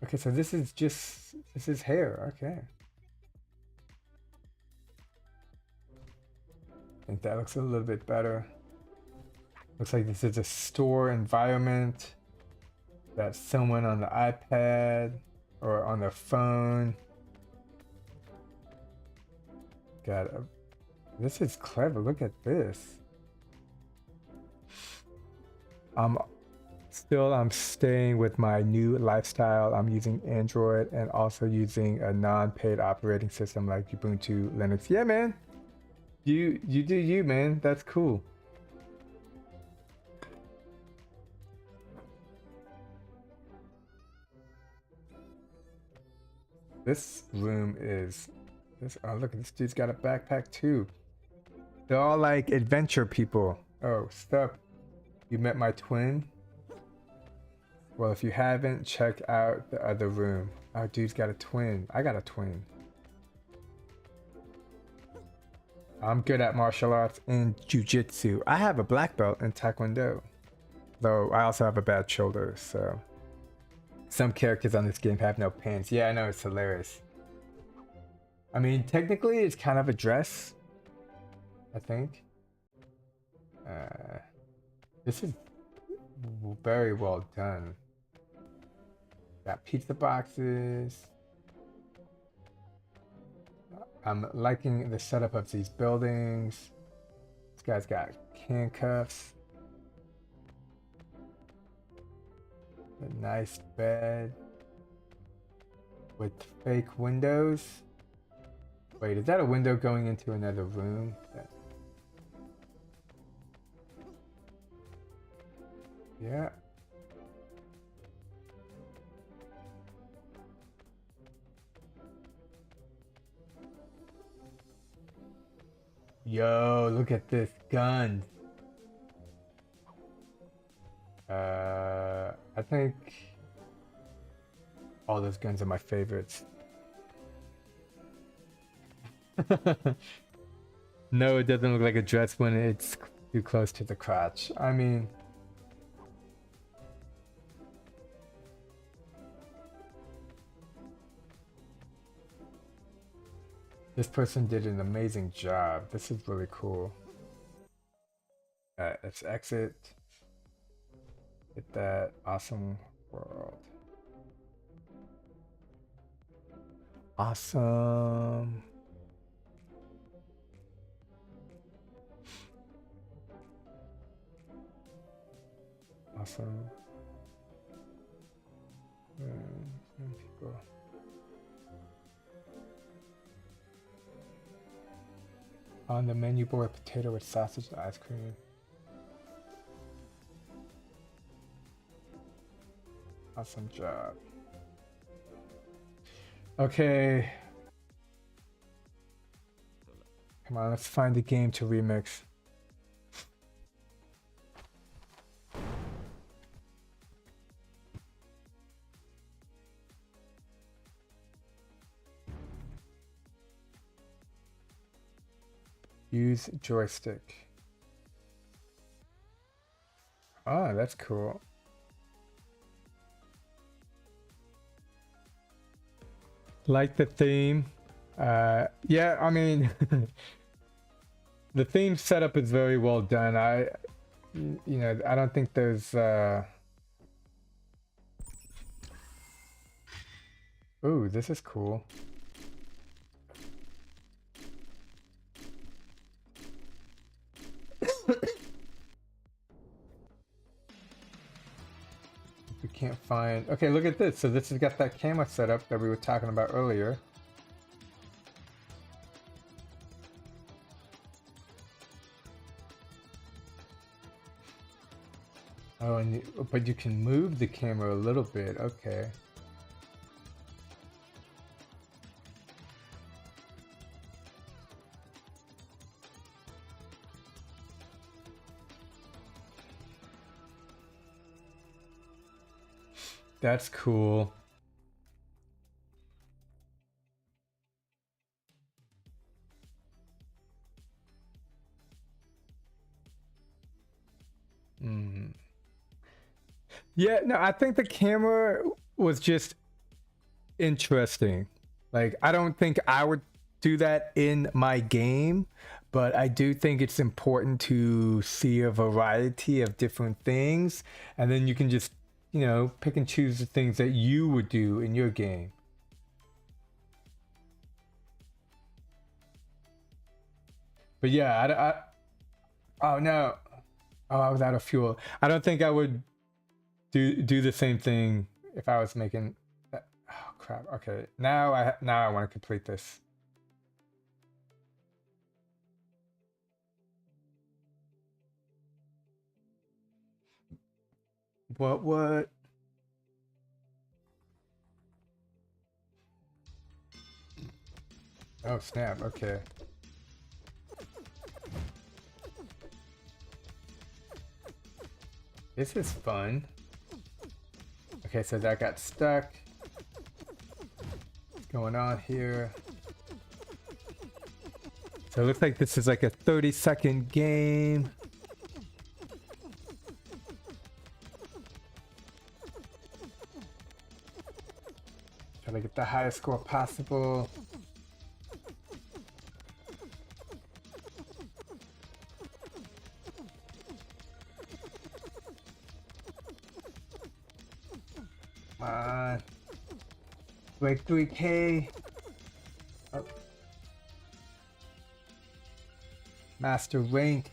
Okay, so this is hair. Okay. I think that looks a little bit better. Looks like this is a store environment. That's someone on the iPad or on their phone. This is clever. Look at this. I'm staying with my new lifestyle. I'm using Android and also using a non-paid operating system like Ubuntu Linux. Yeah, man. You do you, man. That's cool. This room is oh, look, this dude's got a backpack too. They're all like adventure people. Oh, stop. You met my twin? Well, if you haven't, check out the other room. Oh, dude's got a twin. I got a twin. I'm good at martial arts and jujitsu. I have a black belt in taekwondo, though I also have a bad shoulder, so. Some characters on this game have no pants. Yeah, I know, it's hilarious. I mean, technically it's kind of a dress, I think. This is very well done. Got pizza boxes. I'm liking the setup of these buildings. This guy's got handcuffs. A nice bed with fake windows. Wait, is that a window going into another room? Yeah. Yo, look at this gun. I think all those guns are my favorites. No, it doesn't look like a dress when it's too close to the crotch. I mean, this person did an amazing job. This is really cool. Let's exit. Hit that awesome world. Awesome. awesome. People. On the menu board, potato with sausage and ice cream. Awesome job. Okay. Come on, let's find the game to remix. Use joystick. Oh, that's cool. Like the theme. Yeah, I mean, the theme setup is very well done. I don't think there's Ooh, this is cool. We can't find. Okay, look at this. So this has got that camera setup that we were talking about earlier. Oh, but you can move the camera a little bit. Okay. That's cool. Yeah, no, I think the camera was just interesting. Like, I don't think I would do that in my game, but I do think it's important to see a variety of different things, and then you can just, pick and choose the things that you would do in your game. But yeah, oh no, oh, I was out of fuel. I don't think I would do the same thing if I was making. Oh crap! Okay, now I want to complete this. What? Oh snap! Okay. This is fun. Okay, so that got stuck. What's going on here? So it looks like this is like a 30-second game. Try to get the highest score possible. Break 3K. Oh. Master rank.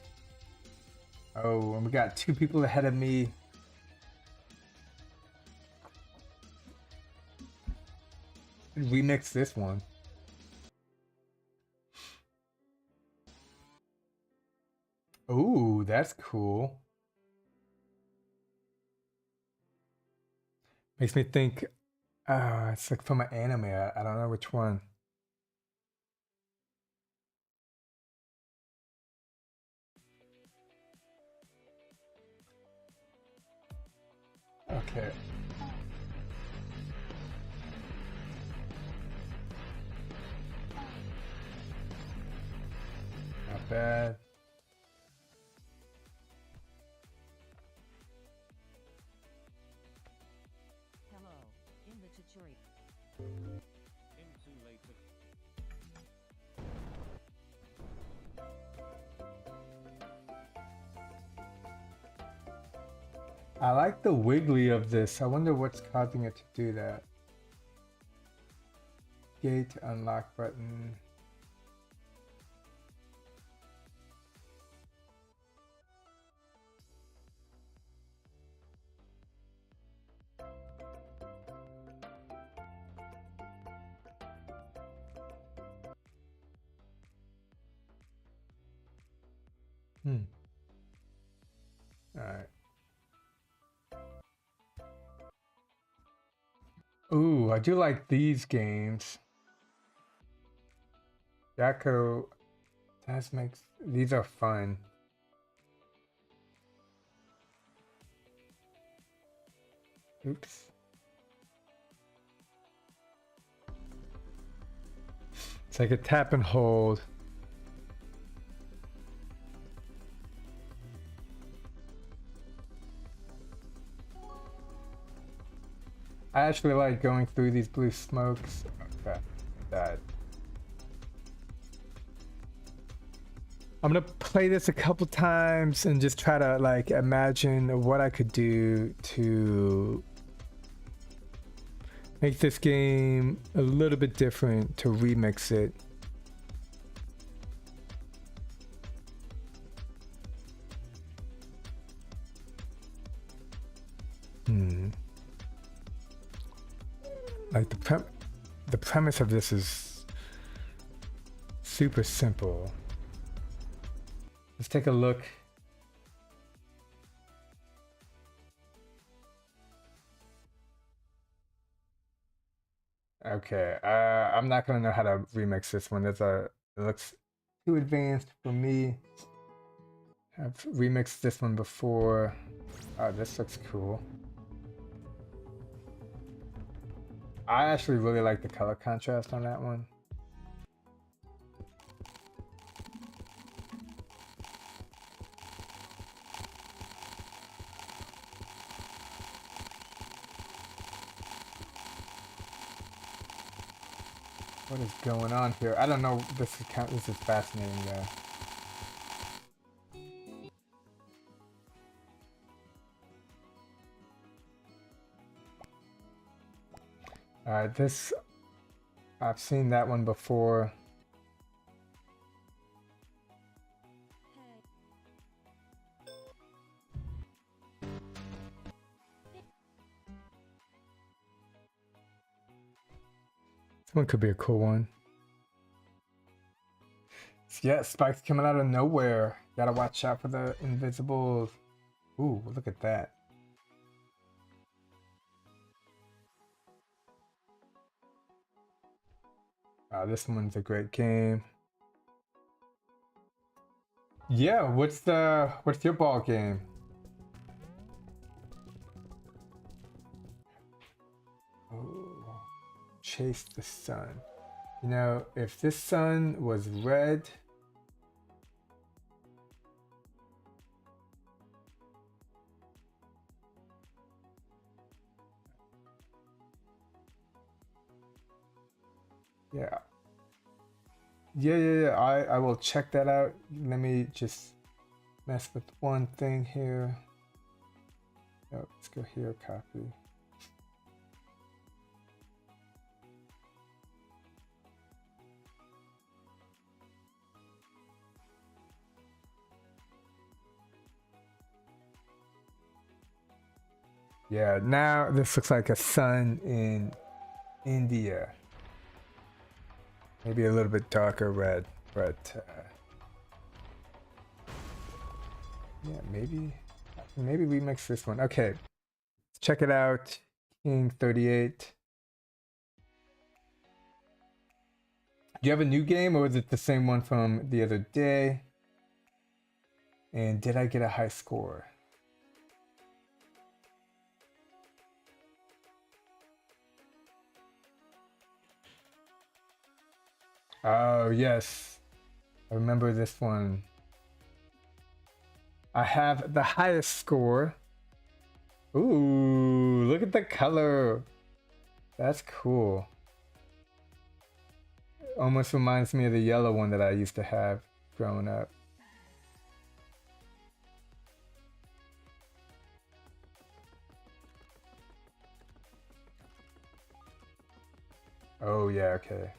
Oh, and we got 2 people ahead of me. Remix this one. Ooh, that's cool. Makes me think, it's like from an anime. I don't know which one. Okay. Not bad. Hello, in the tutorial. Into later. I like the wiggly of this. I wonder what's causing it to do that. Gate unlock button. Alright. Ooh, I do like these games. Jacko does make these are fun. Oops. It's like a tap and hold. I actually like going through these blue smokes. Okay, that. I'm gonna play this a couple times and just try to like imagine what I could do to make this game a little bit different, to remix it. Like the premise of this is super simple. Let's take a look. Okay, I'm not gonna know how to remix this one. It looks too advanced for me. I've remixed this one before. Oh, this looks cool. I actually really like the color contrast on that one. What is going on here? I don't know. This is fascinating, though. Alright, I've seen that one before. This one could be a cool one. Yeah, spikes coming out of nowhere. Gotta watch out for the invisible. Ooh, look at that. This one's a great game. Yeah, what's your ball game? Oh, chase the sun. You know, if this sun was red, yeah. Yeah. I will check that out. Let me just mess with one thing here. Oh, let's go here, copy. Yeah, now this looks like a sun in India. Maybe a little bit darker red, but yeah, maybe we mix this one. Okay, let's check it out. King 38. Do you have a new game, or is it the same one from the other day? And did I get a high score? Oh, yes. I remember this one. I have the highest score. Ooh, look at the color. That's cool. Almost reminds me of the yellow one that I used to have growing up. Oh, yeah, okay.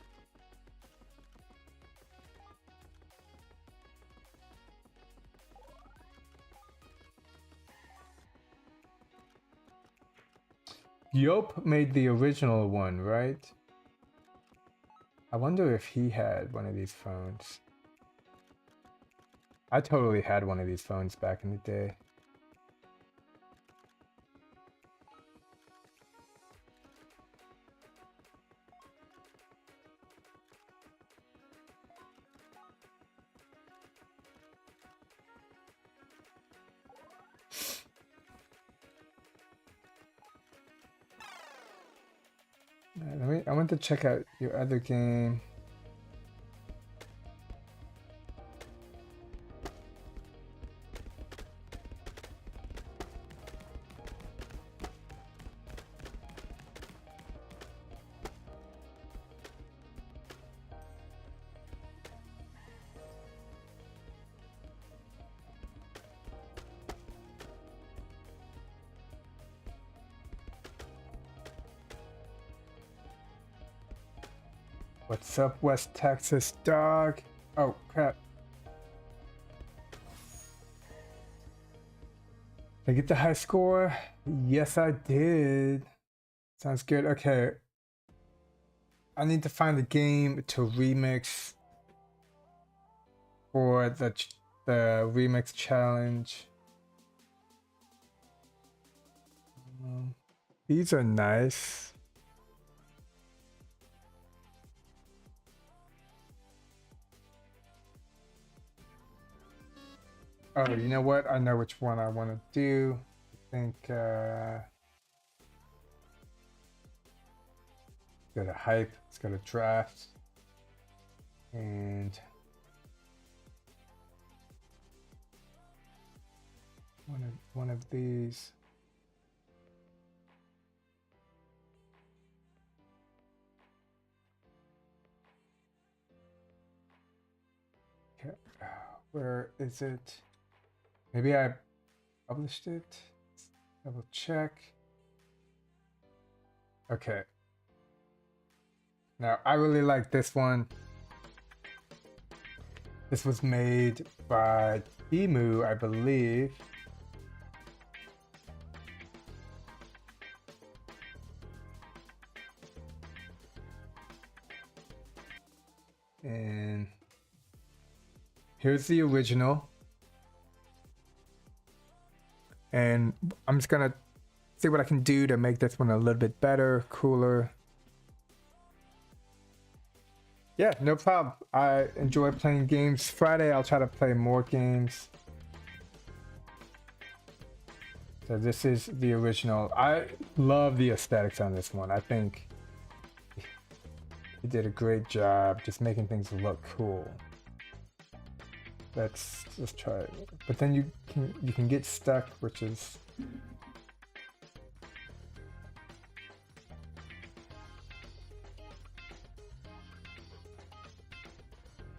Yope made the original one, right? I wonder if he had one of these phones. I totally had one of these phones back in the day. I want to check out your other game. What's up, West Texas dog? Oh, crap. Did I get the high score? Yes, I did. Sounds good. Okay. I need to find a game to remix for the remix challenge. These are nice. Oh, you know what? I know which one I want to do. I think go to hype. Let's go to draft. And one of these. Okay. Where is it? Maybe I published it. Double check. Okay. Now I really like this one. This was made by Emu, I believe. And here's the original. And I'm just gonna see what I can do to make this one a little bit better, cooler. Yeah, no problem. I enjoy playing games. Friday, I'll try to play more games. So this is the original. I love the aesthetics on this one. I think he did a great job just making things look cool. Let's try it. But then you can get stuck, which is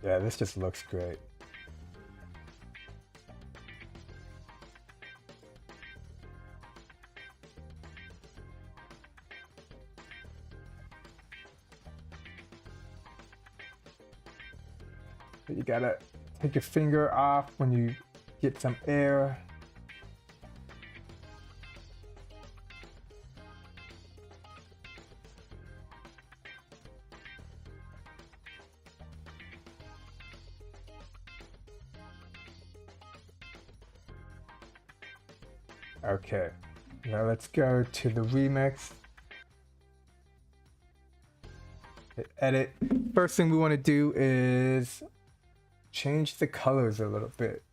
yeah, this just looks great. But you gotta take your finger off when you get some air. Okay, now let's go to the remix. Hit edit. First thing we want to do is change the colors a little bit.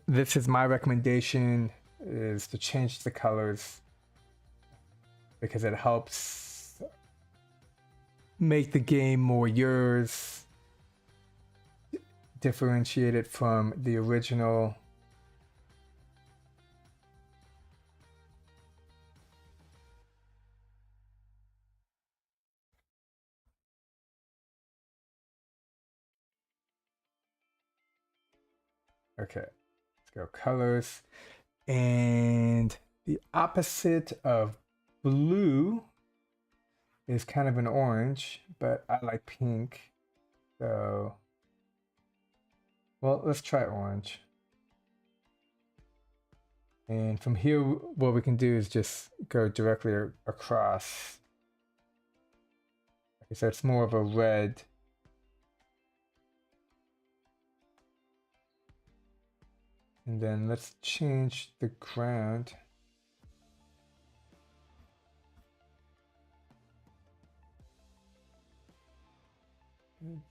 This is my recommendation, is to change the colors because it helps make the game more yours, differentiate it from the original. Okay, let's go colors. And the opposite of blue is kind of an orange, but I like pink. So, well, let's try orange. And from here, what we can do is just go directly across. Okay, so it's more of a red. And then let's change the ground.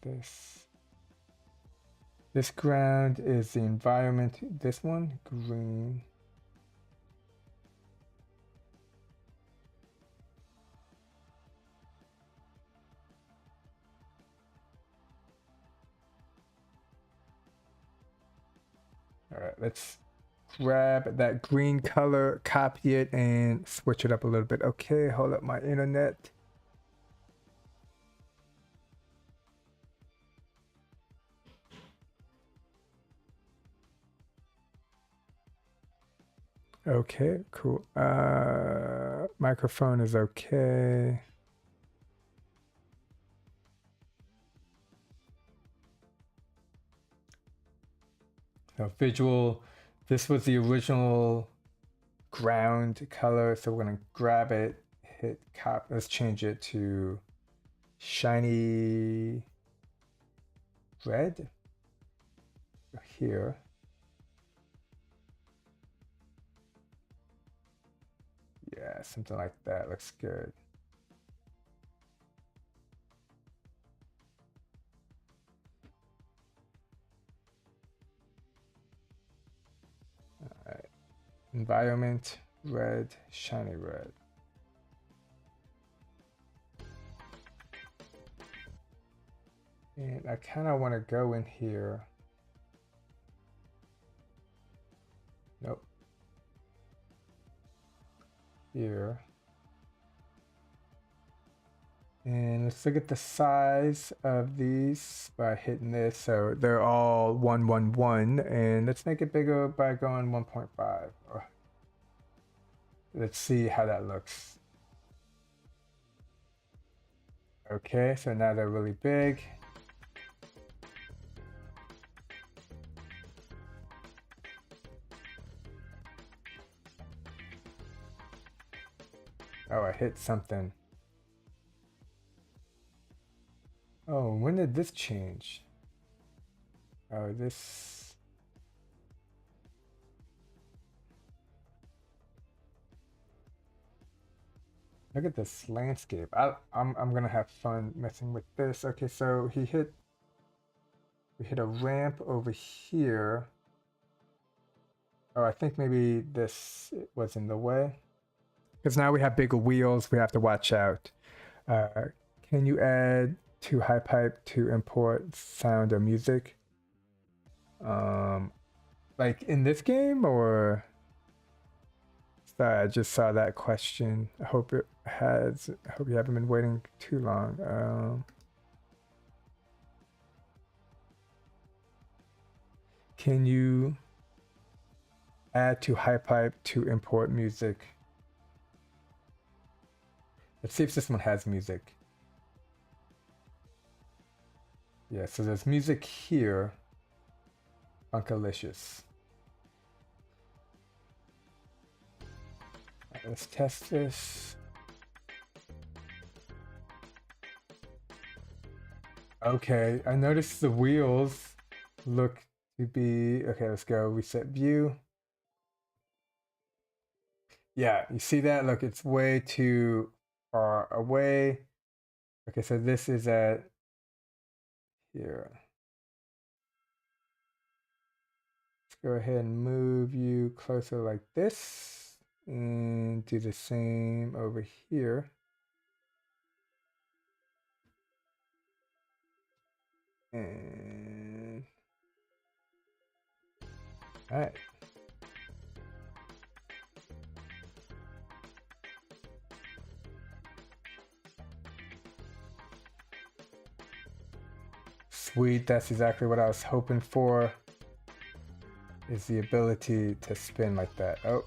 This ground is the environment. This one, green. All right, let's grab that green color, copy it, and switch it up a little bit. Okay, hold up my internet. Okay, cool. Microphone is okay. So visual, this was the original ground color, so we're gonna grab it, hit cop, let's change it to shiny red here. Yeah, something like that looks good. All right, environment, red, shiny red. And I kind of want to go in here. Nope. Here. And let's look at the size of these by hitting this. So they're all 111, and let's make it bigger by going 1.5. Let's see how that looks. Okay, so now they're really big. Oh, I hit something. Oh, when did this change? Oh, this. Look at this landscape. I'm gonna have fun messing with this. Okay, so we hit a ramp over here. Oh, I think maybe this was in the way. Because now we have bigger wheels, we have to watch out. Can you add to HypeHype to import sound or music? Like in this game, or? Sorry, I just saw that question. I hope you haven't been waiting too long. Can you add to HypeHype to import music? Let's see if this one has music. Yeah, so there's music here. Funkalicious. Right, let's test this. Okay, I noticed the wheels look to be... Okay, let's go reset view. Yeah, you see that? Look, it's way too far away. Okay, so this is at here. Let's go ahead and move you closer like this and do the same over here. And all right. Sweet, that's exactly what I was hoping for, is the ability to spin like that. Oh.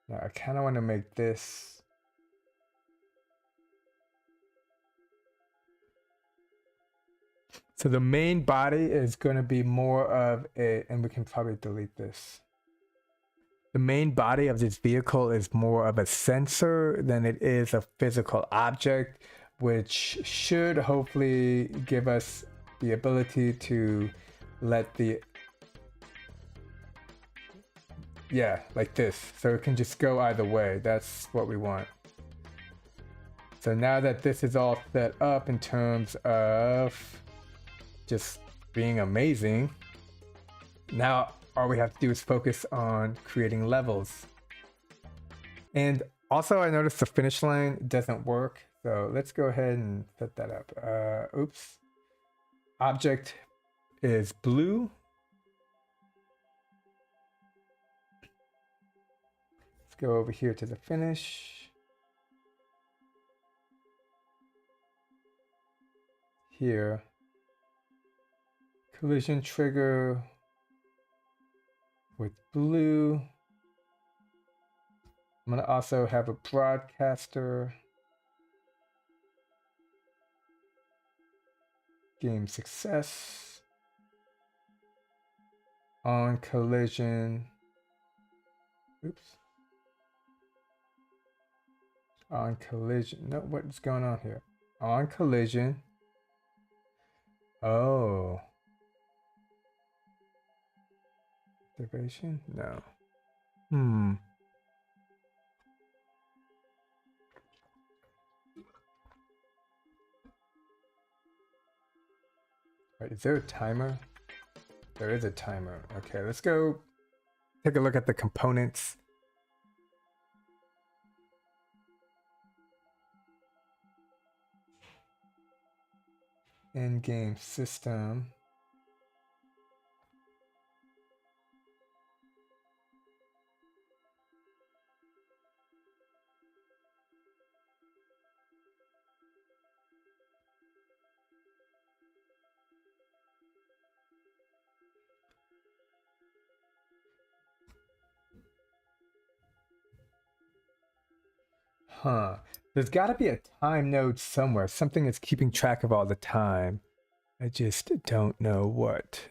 Now I kind of want to make this. So the main body is going to be more of a, and we can probably delete this. The main body of this vehicle is more of a sensor than it is a physical object, which should hopefully give us the ability to let the, yeah, like this. So it can just go either way. That's what we want. So now that this is all set up in terms of just being amazing, now all we have to do is focus on creating levels. And also I noticed the finish line doesn't work. So let's go ahead and set that up. Oops. Object is blue. Let's go over here to the finish. Here. Collision trigger with blue. I'm going to also have a broadcaster. Game success. On collision. Oops. On collision. No, what's going on here? On collision. Oh. Activation? No. Wait, is there a timer? There is a timer. Okay, let's go take a look at the components. In-game system. Huh. There's got to be a time node somewhere. Something is keeping track of all the time. I just don't know what.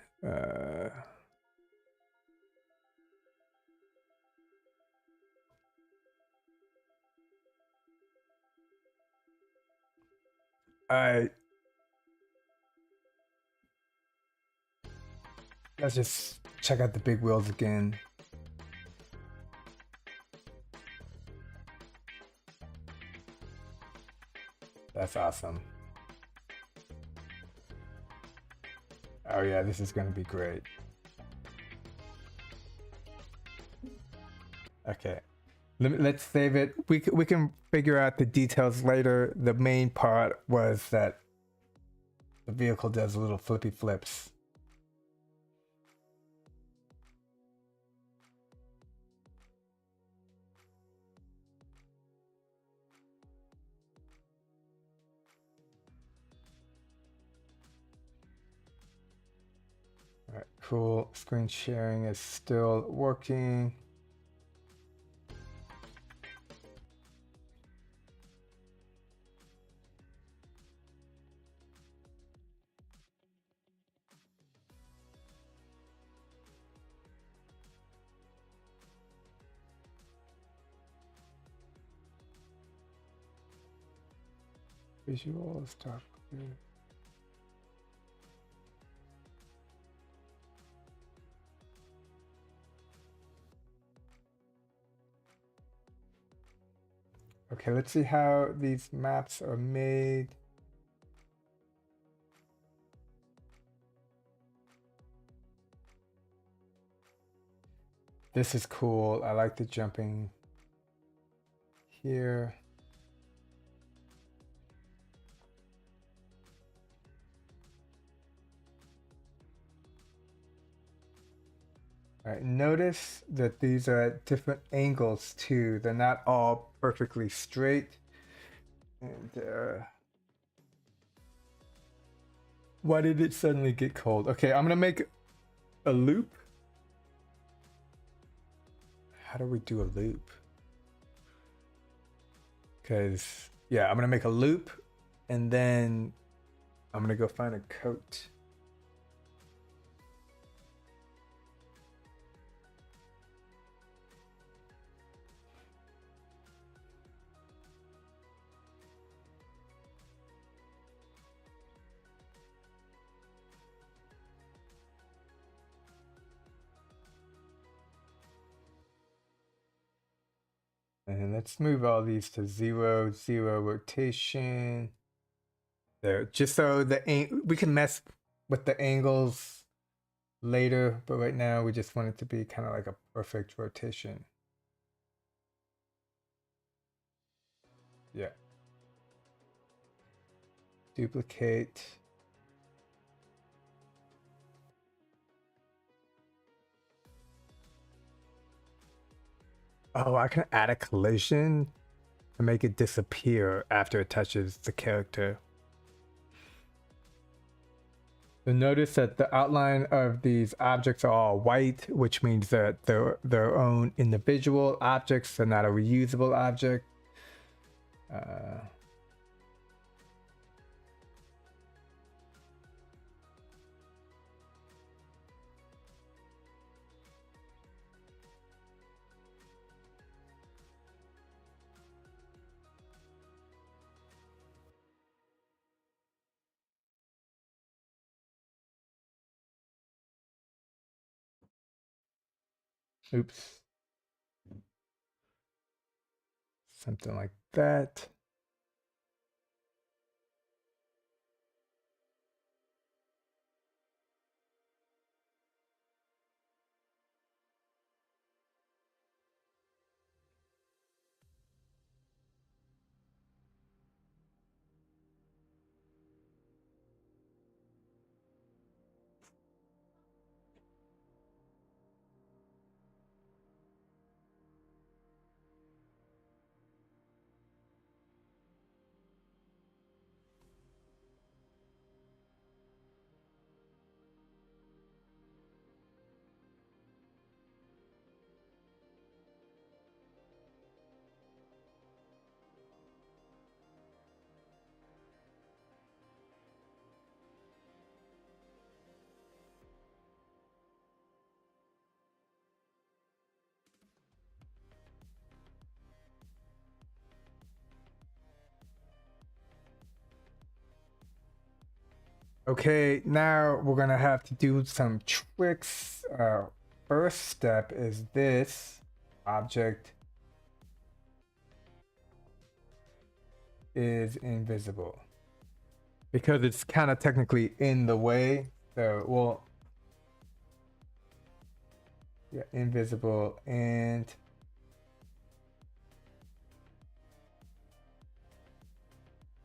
Let's just check out the big wheels again. That's awesome. Oh yeah, this is going to be great. Okay, let's save it. We can figure out the details later. The main part was that the vehicle does little flippy flips. All right, cool. Screen sharing is still working. Visual stuff. Okay, let's see how these maps are made. This is cool. I like the jumping here. All right, notice that these are at different angles too. They're not all perfectly straight. And why did it suddenly get cold? Okay, I'm gonna make a loop. How do we do a loop? Because, yeah, I'm gonna make a loop and then I'm gonna go find a coat. And let's move all these to 0, 0 rotation. There, just so we can mess with the angles later, but right now we just want it to be kind of like a perfect rotation. Yeah. Duplicate. Oh, I can add a collision to make it disappear after it touches the character. So notice that the outline of these objects are all white, which means that they're their own individual objects. They're not a reusable object. Oops. Something like that. Okay, now we're gonna have to do some tricks. First step is this object is invisible because it's kind of technically in the way. So, well, yeah, invisible, and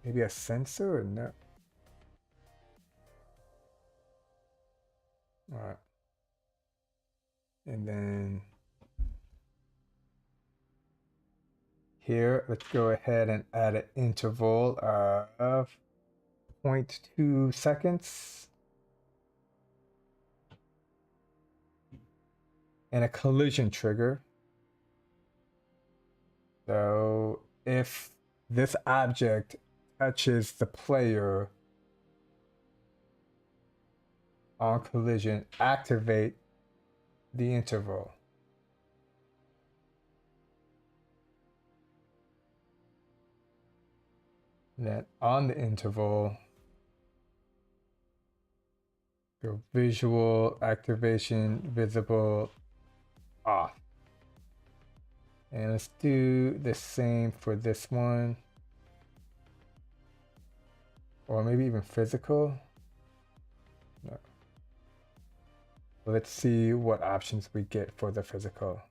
maybe a sensor or no? All right. And then here, let's go ahead and add an interval of 0.2 seconds and a collision trigger. So if this object touches the player on collision, activate the interval. Then on the interval, go visual, activation, visible, off. And let's do the same for this one. Or maybe even physical. No. Let's see what options we get for the physical.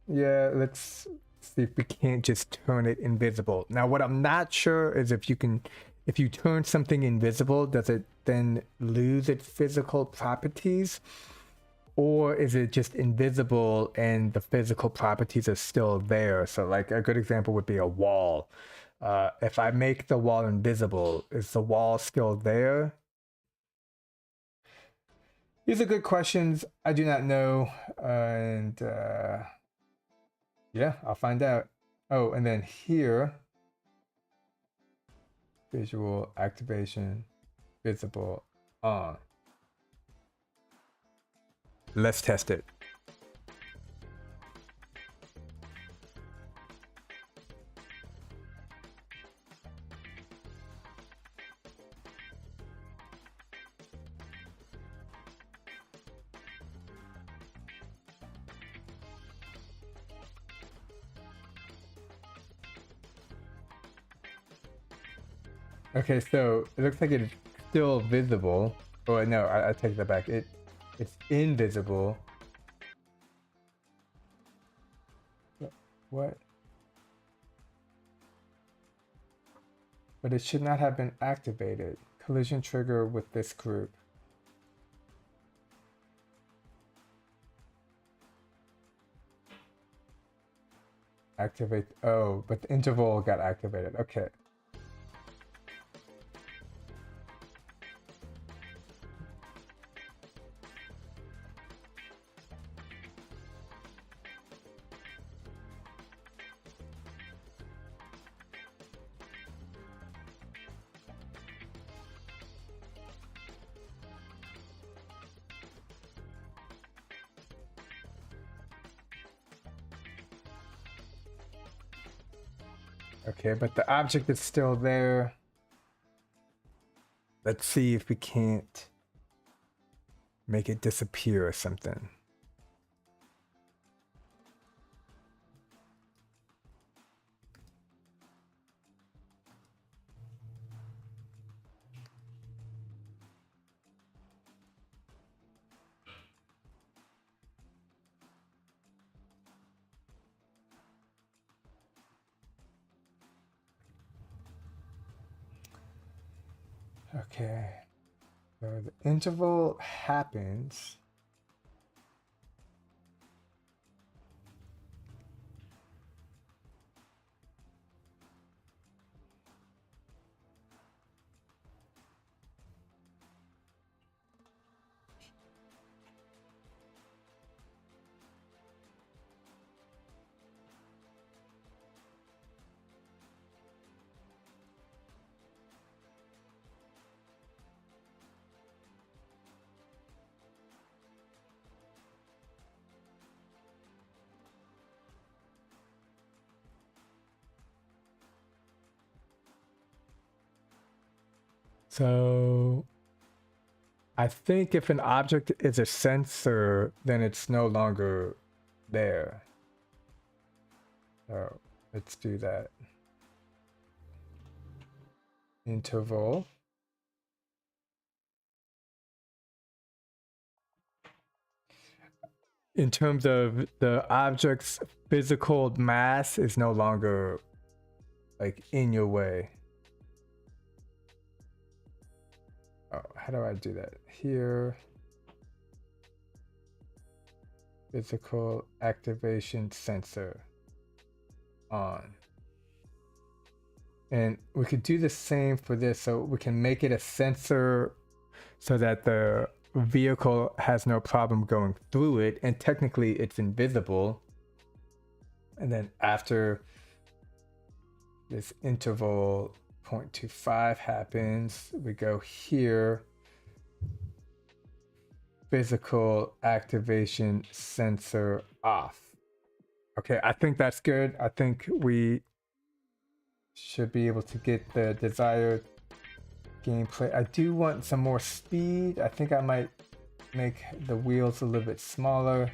Yeah, let's see if we can't just turn it invisible. Now, what I'm not sure is if you turn something invisible, does it then lose its physical properties? Or is it just invisible and the physical properties are still there? So like a good example would be a wall. If I make the wall invisible, is the wall still there? These are good questions. I do not know. And yeah, I'll find out. Oh, and then here, visual activation, visible on. Let's test it. Okay, so it looks like it's still visible. Oh no, I take that back. It's invisible. What? But it should not have been activated. Collision trigger with this group. Activate. Oh, but the interval got activated. Okay. Okay, but the object is still there. Let's see if we can't make it disappear or something. Okay, so the interval happens. So I think if an object is a sensor, then it's no longer there. So let's do that. Interval. In terms of the object's physical mass is no longer like in your way. Oh, how do I do that? Here. Physical activation sensor on. And we could do the same for this. So we can make it a sensor so that the vehicle has no problem going through it. And technically it's invisible. And then after this interval 0.25 happens, we go here. Physical activation sensor off. Okay, I think that's good. I think we should be able to get the desired gameplay. I do want some more speed. I think I might make the wheels a little bit smaller.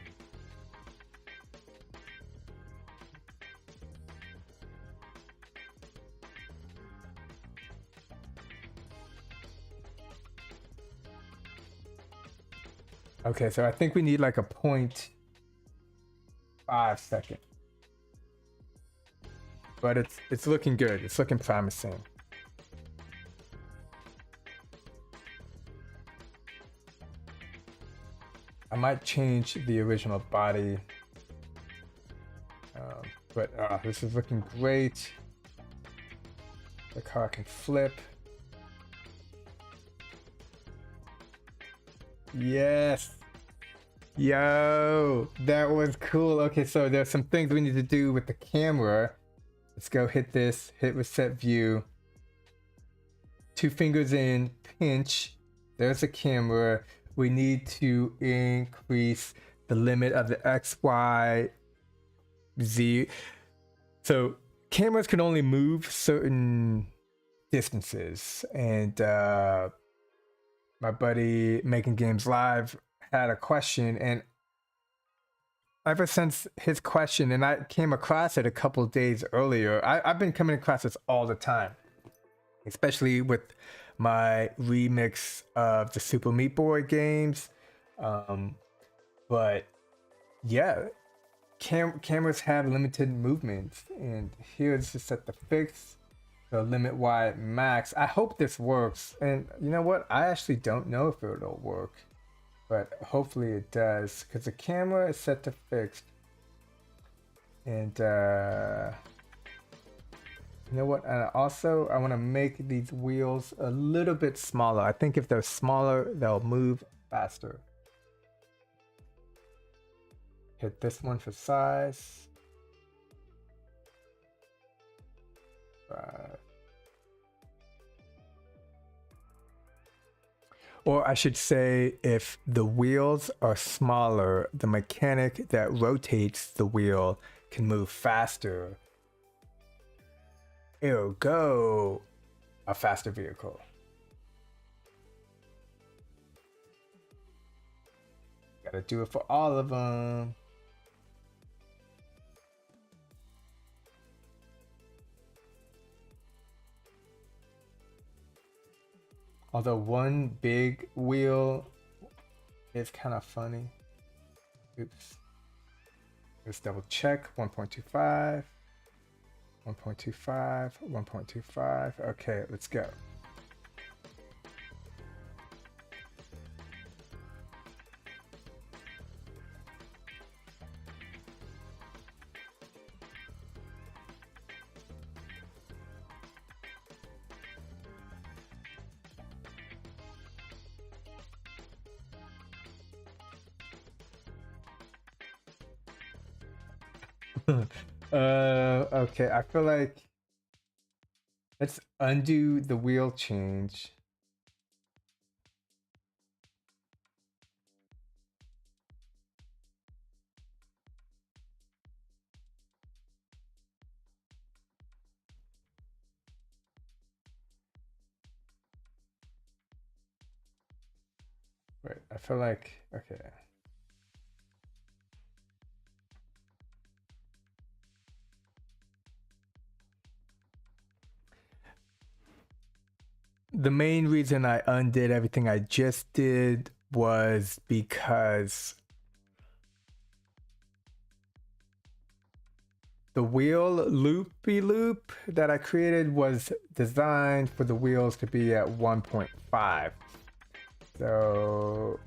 Okay, so I think we need like a 0.5 second. But it's looking good. It's looking promising. I might change the original body. But this is looking great. The car can flip. Yes. Yo, that was cool. Okay, so there's some things we need to do with the camera. Let's go hit this, hit reset view. 2 fingers in, pinch. There's the camera. We need to increase the limit of the X, Y, Z. So cameras can only move certain distances. And my buddy Making Games Live had a question, and ever since his question, and I came across it a couple days earlier, I've been coming across this all the time. especially with my remix of the Super Meat Boy games. But yeah, cameras have limited movements, and here it's just set the fix, the limit wide max. I hope this works, and you know what? I actually don't know if it'll work, but hopefully it does, because the camera is set to fixed. And you know what? And also, I want to make these wheels a little bit smaller. I think if they're smaller, they'll move faster. Hit this one for size. 5. Or I should say, if the wheels are smaller, the mechanic that rotates the wheel can move faster. Ergo, a faster vehicle. Gotta do it for all of them. Although one big wheel is kind of funny. Oops. Let's double check. 1.25. 1.25. 1.25. Okay, let's go. Okay, I feel like let's undo the wheel change. Wait, I feel like, okay. The main reason I undid everything I just did was because the wheel loopy loop that I created was designed for the wheels to be at 1.5. So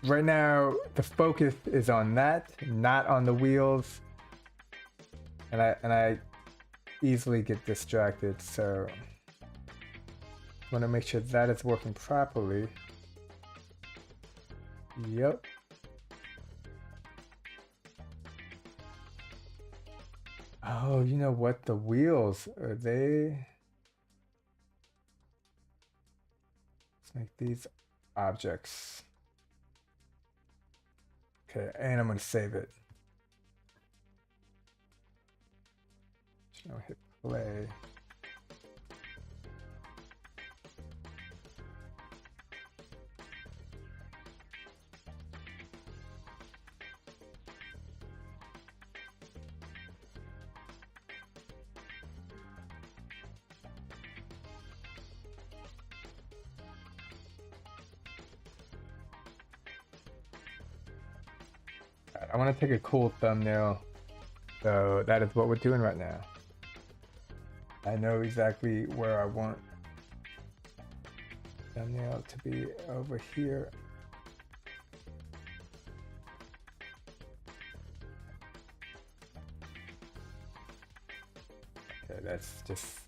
right now the focus is on that, not on the wheels. And I easily get distracted, so I want to make sure that is working properly. Yep. Oh, you know what? The wheels, are they? Let's make these objects. Okay, and I'm going to save it. Now hit play. I want to take a cool thumbnail, so that is what we're doing right now. I know exactly where I want thumbnail to be over here. Okay, that's just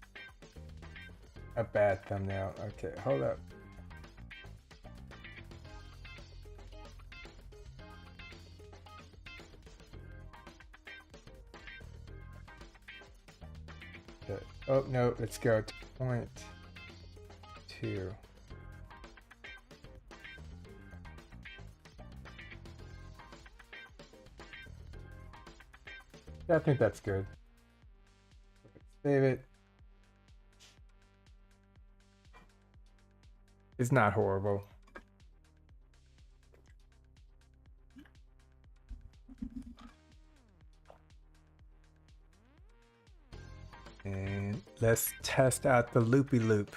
a bad thumbnail. Okay, hold up. Okay. Oh no, let's go to 0.2. Yeah, I think that's good. Save it. It's not horrible. And let's test out the loopy loop.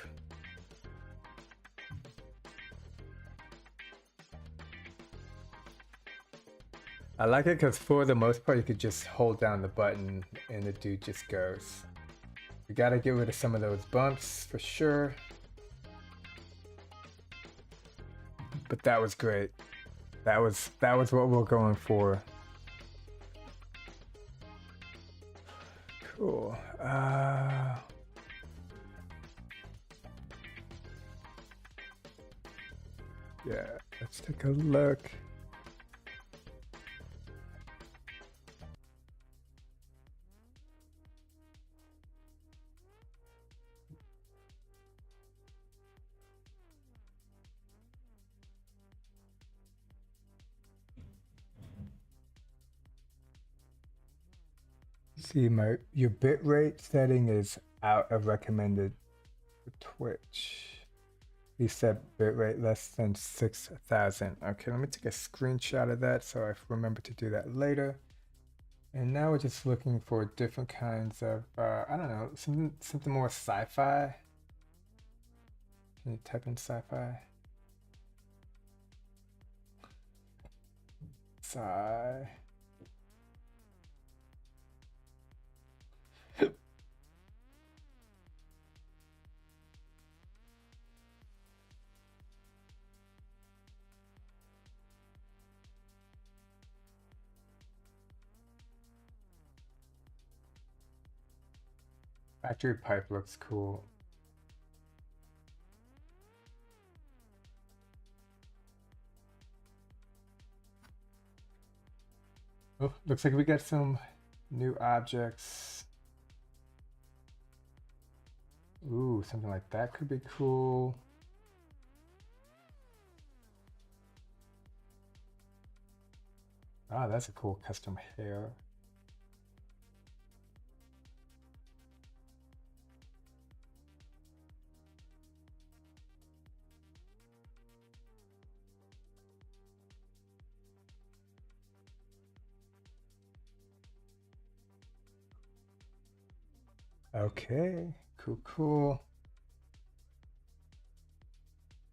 I like it because for the most part, you could just hold down the button and the dude just goes. We gotta get rid of some of those bumps for sure. But that was great. That was what we're going for. Cool. Yeah, let's take a look. See, your bitrate setting is out of recommended for Twitch. You said bitrate less than 6,000. Okay, let me take a screenshot of that so I remember to do that later. And now we're just looking for different kinds of, I don't know, something more sci-fi. Can you type in sci-fi? Sci. Factory pipe looks cool. Oh, looks like we got some new objects. Ooh, something like that could be cool. Ah, that's a cool custom hair. Okay, cool.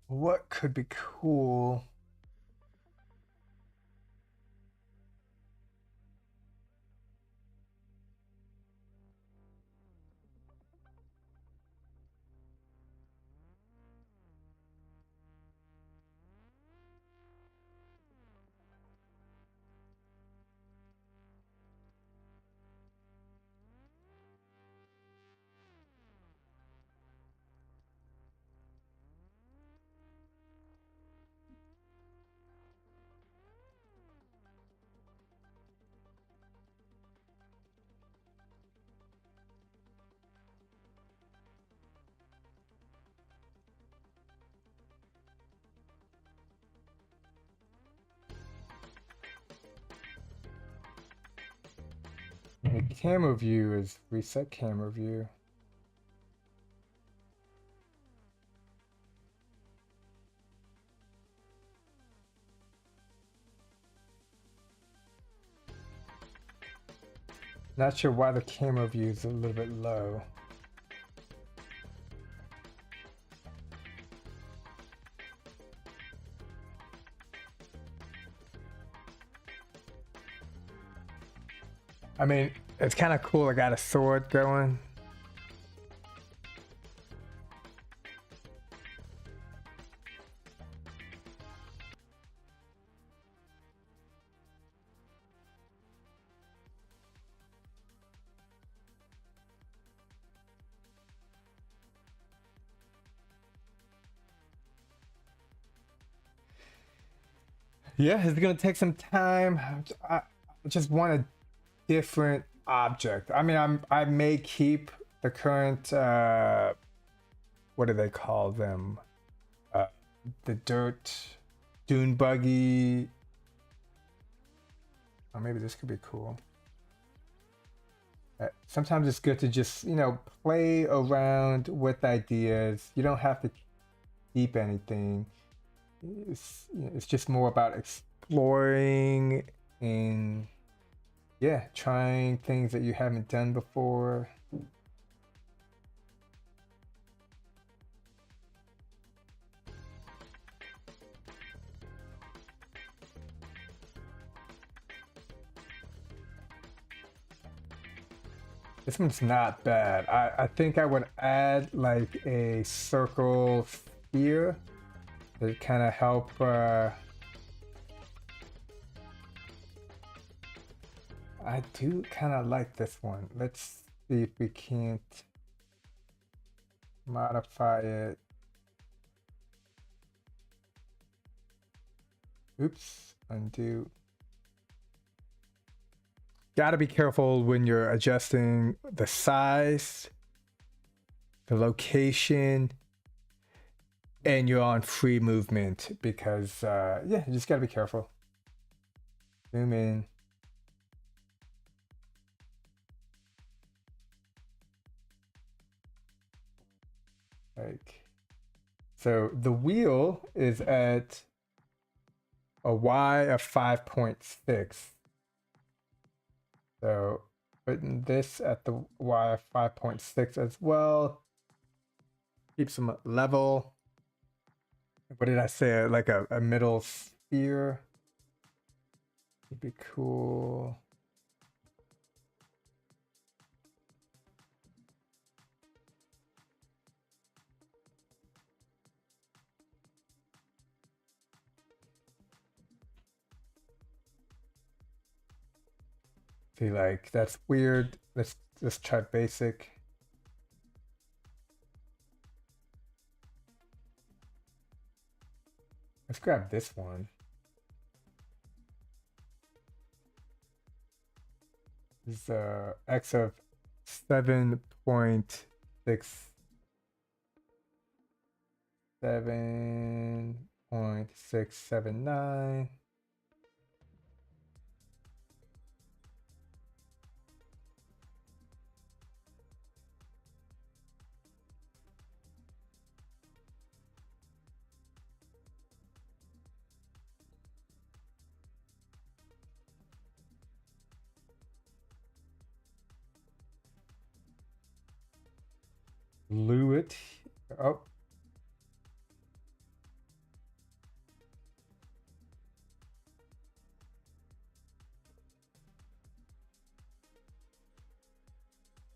What could be cool? The Camo View is reset Camo View. Not sure why the Camo View is a little bit low. I mean, it's kind of cool. I got a sword going. Yeah, it's gonna take some time. I just want a different object. I mean, I may keep the current what do they call them? The dirt dune buggy. Or maybe this could be cool. Sometimes it's good to just, you know, play around with ideas. You don't have to keep anything. It's just more about exploring and yeah, trying things that you haven't done before. This one's not bad. I think I would add like a circle here to kind of help. I do kind of like this one. Let's see if we can't modify it. Oops, undo. Gotta be careful when you're adjusting the size, the location, and you're on free movement because, yeah, you just gotta be careful. Zoom in. Like, so the wheel is at a Y of 5.6. So putting this at the Y of 5.6 as well. Keeps them level. What did I say? Like a middle sphere. Would be cool. See, like, that's weird. Let's just try basic. Let's grab this one. This is X of 7.6. 7.679. Glue it. Oh.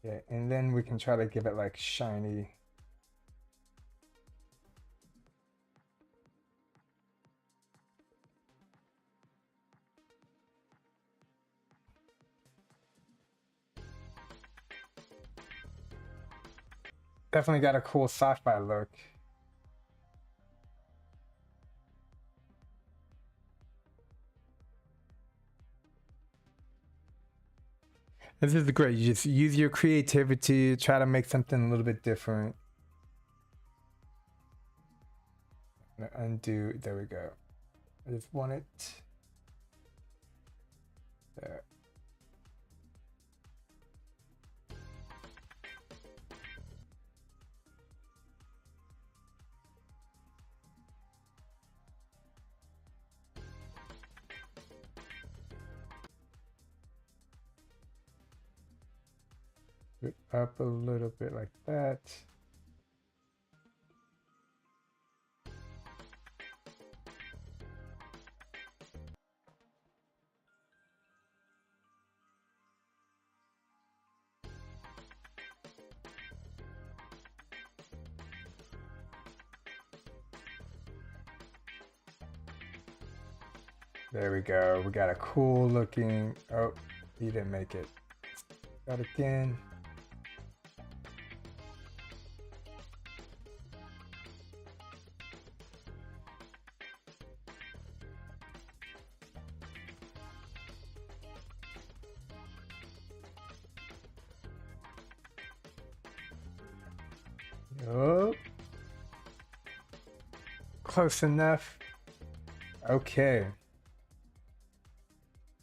Yeah, and then we can try to give it like shiny. Definitely got a cool sci-fi look. This is great. You just use your creativity, try to make something a little bit different. Undo. There we go. I just want it there. It up a little bit like that. There we go. We got a cool looking. Oh, he didn't make it. Got it again. Oh, close enough. Okay.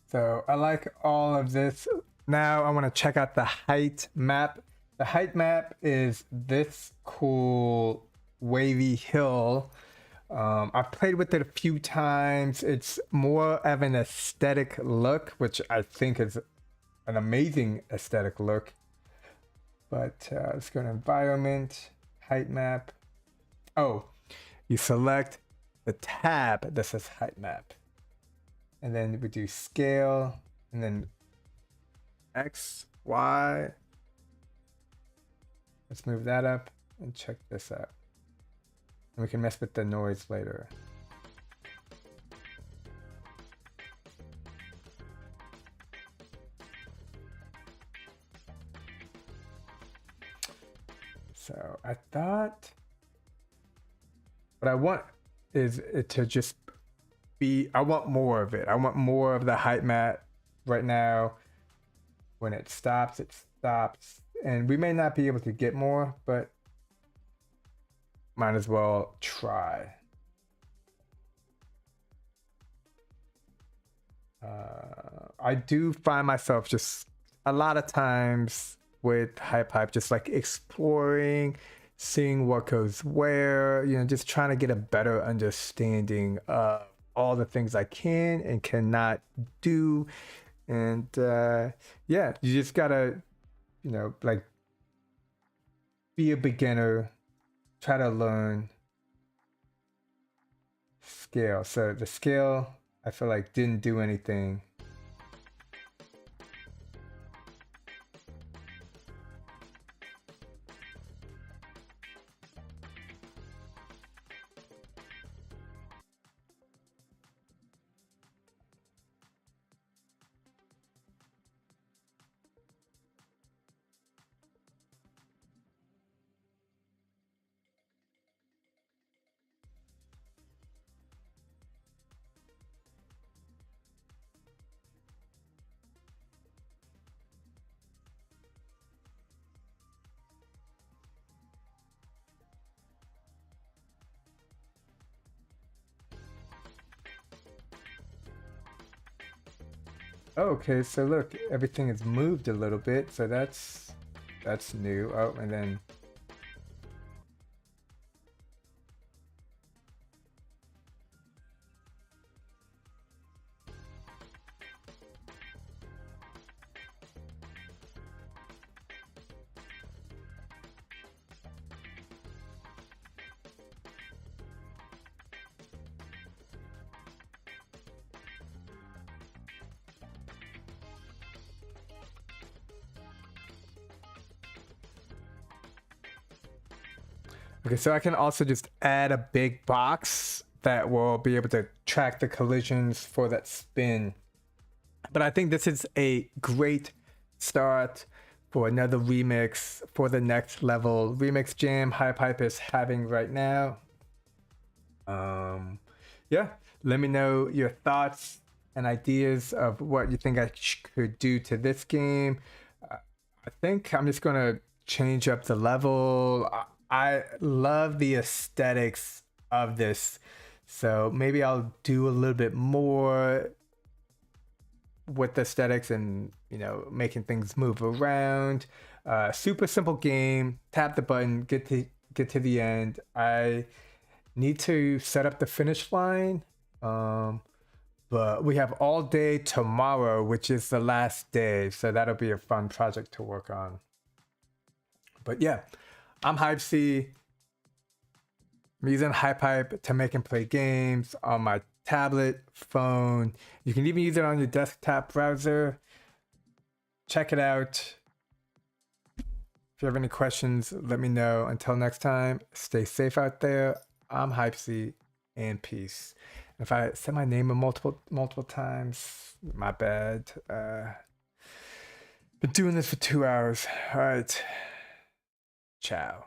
So I like all of this. Now I want to check out the height map. The height map is this cool wavy hill. I've played with it a few times. It's more of an aesthetic look, which I think is an amazing aesthetic look. But let's go to environment, height map. Oh, you select the tab that says height map. And then we do scale, and then X, Y, Let's move that up and check this out. And we can mess with the noise later. So I thought what I want is it to just be, I want more of it. I want more of the hype mat right now. When it stops, it stops. And we may not be able to get more, but might as well try. I do find myself just a lot of times with HypeHype, just like exploring, seeing what goes where, you know, just trying to get a better understanding of all the things I can and cannot do. And yeah, you just gotta, you know, like be a beginner, try to learn, scale. So the scale, I feel like didn't do anything. Okay, so look, everything has moved a little bit, so that's new. Oh, and then okay, so I can also just add a big box that will be able to track the collisions for that spin. But I think this is a great start for another remix for the next level remix jam HypeHype is having right now. Yeah, let me know your thoughts and ideas of what you think I could do to this game. I think I'm just gonna change up the level. I love the aesthetics of this, so maybe I'll do a little bit more with the aesthetics and, you know, making things move around. Super simple game. Tap the button, get to the end. I need to set up the finish line. But we have all day tomorrow, which is the last day, so that'll be a fun project to work on. But yeah, I'm HypeC. I'm using HypeHype to make and play games on my tablet, phone. You can even use it on your desktop browser. Check it out. If you have any questions, let me know. Until next time, stay safe out there. I'm HypeC, and peace. If I said my name multiple times, my bad. Been doing this for 2 hours. All right. Ciao.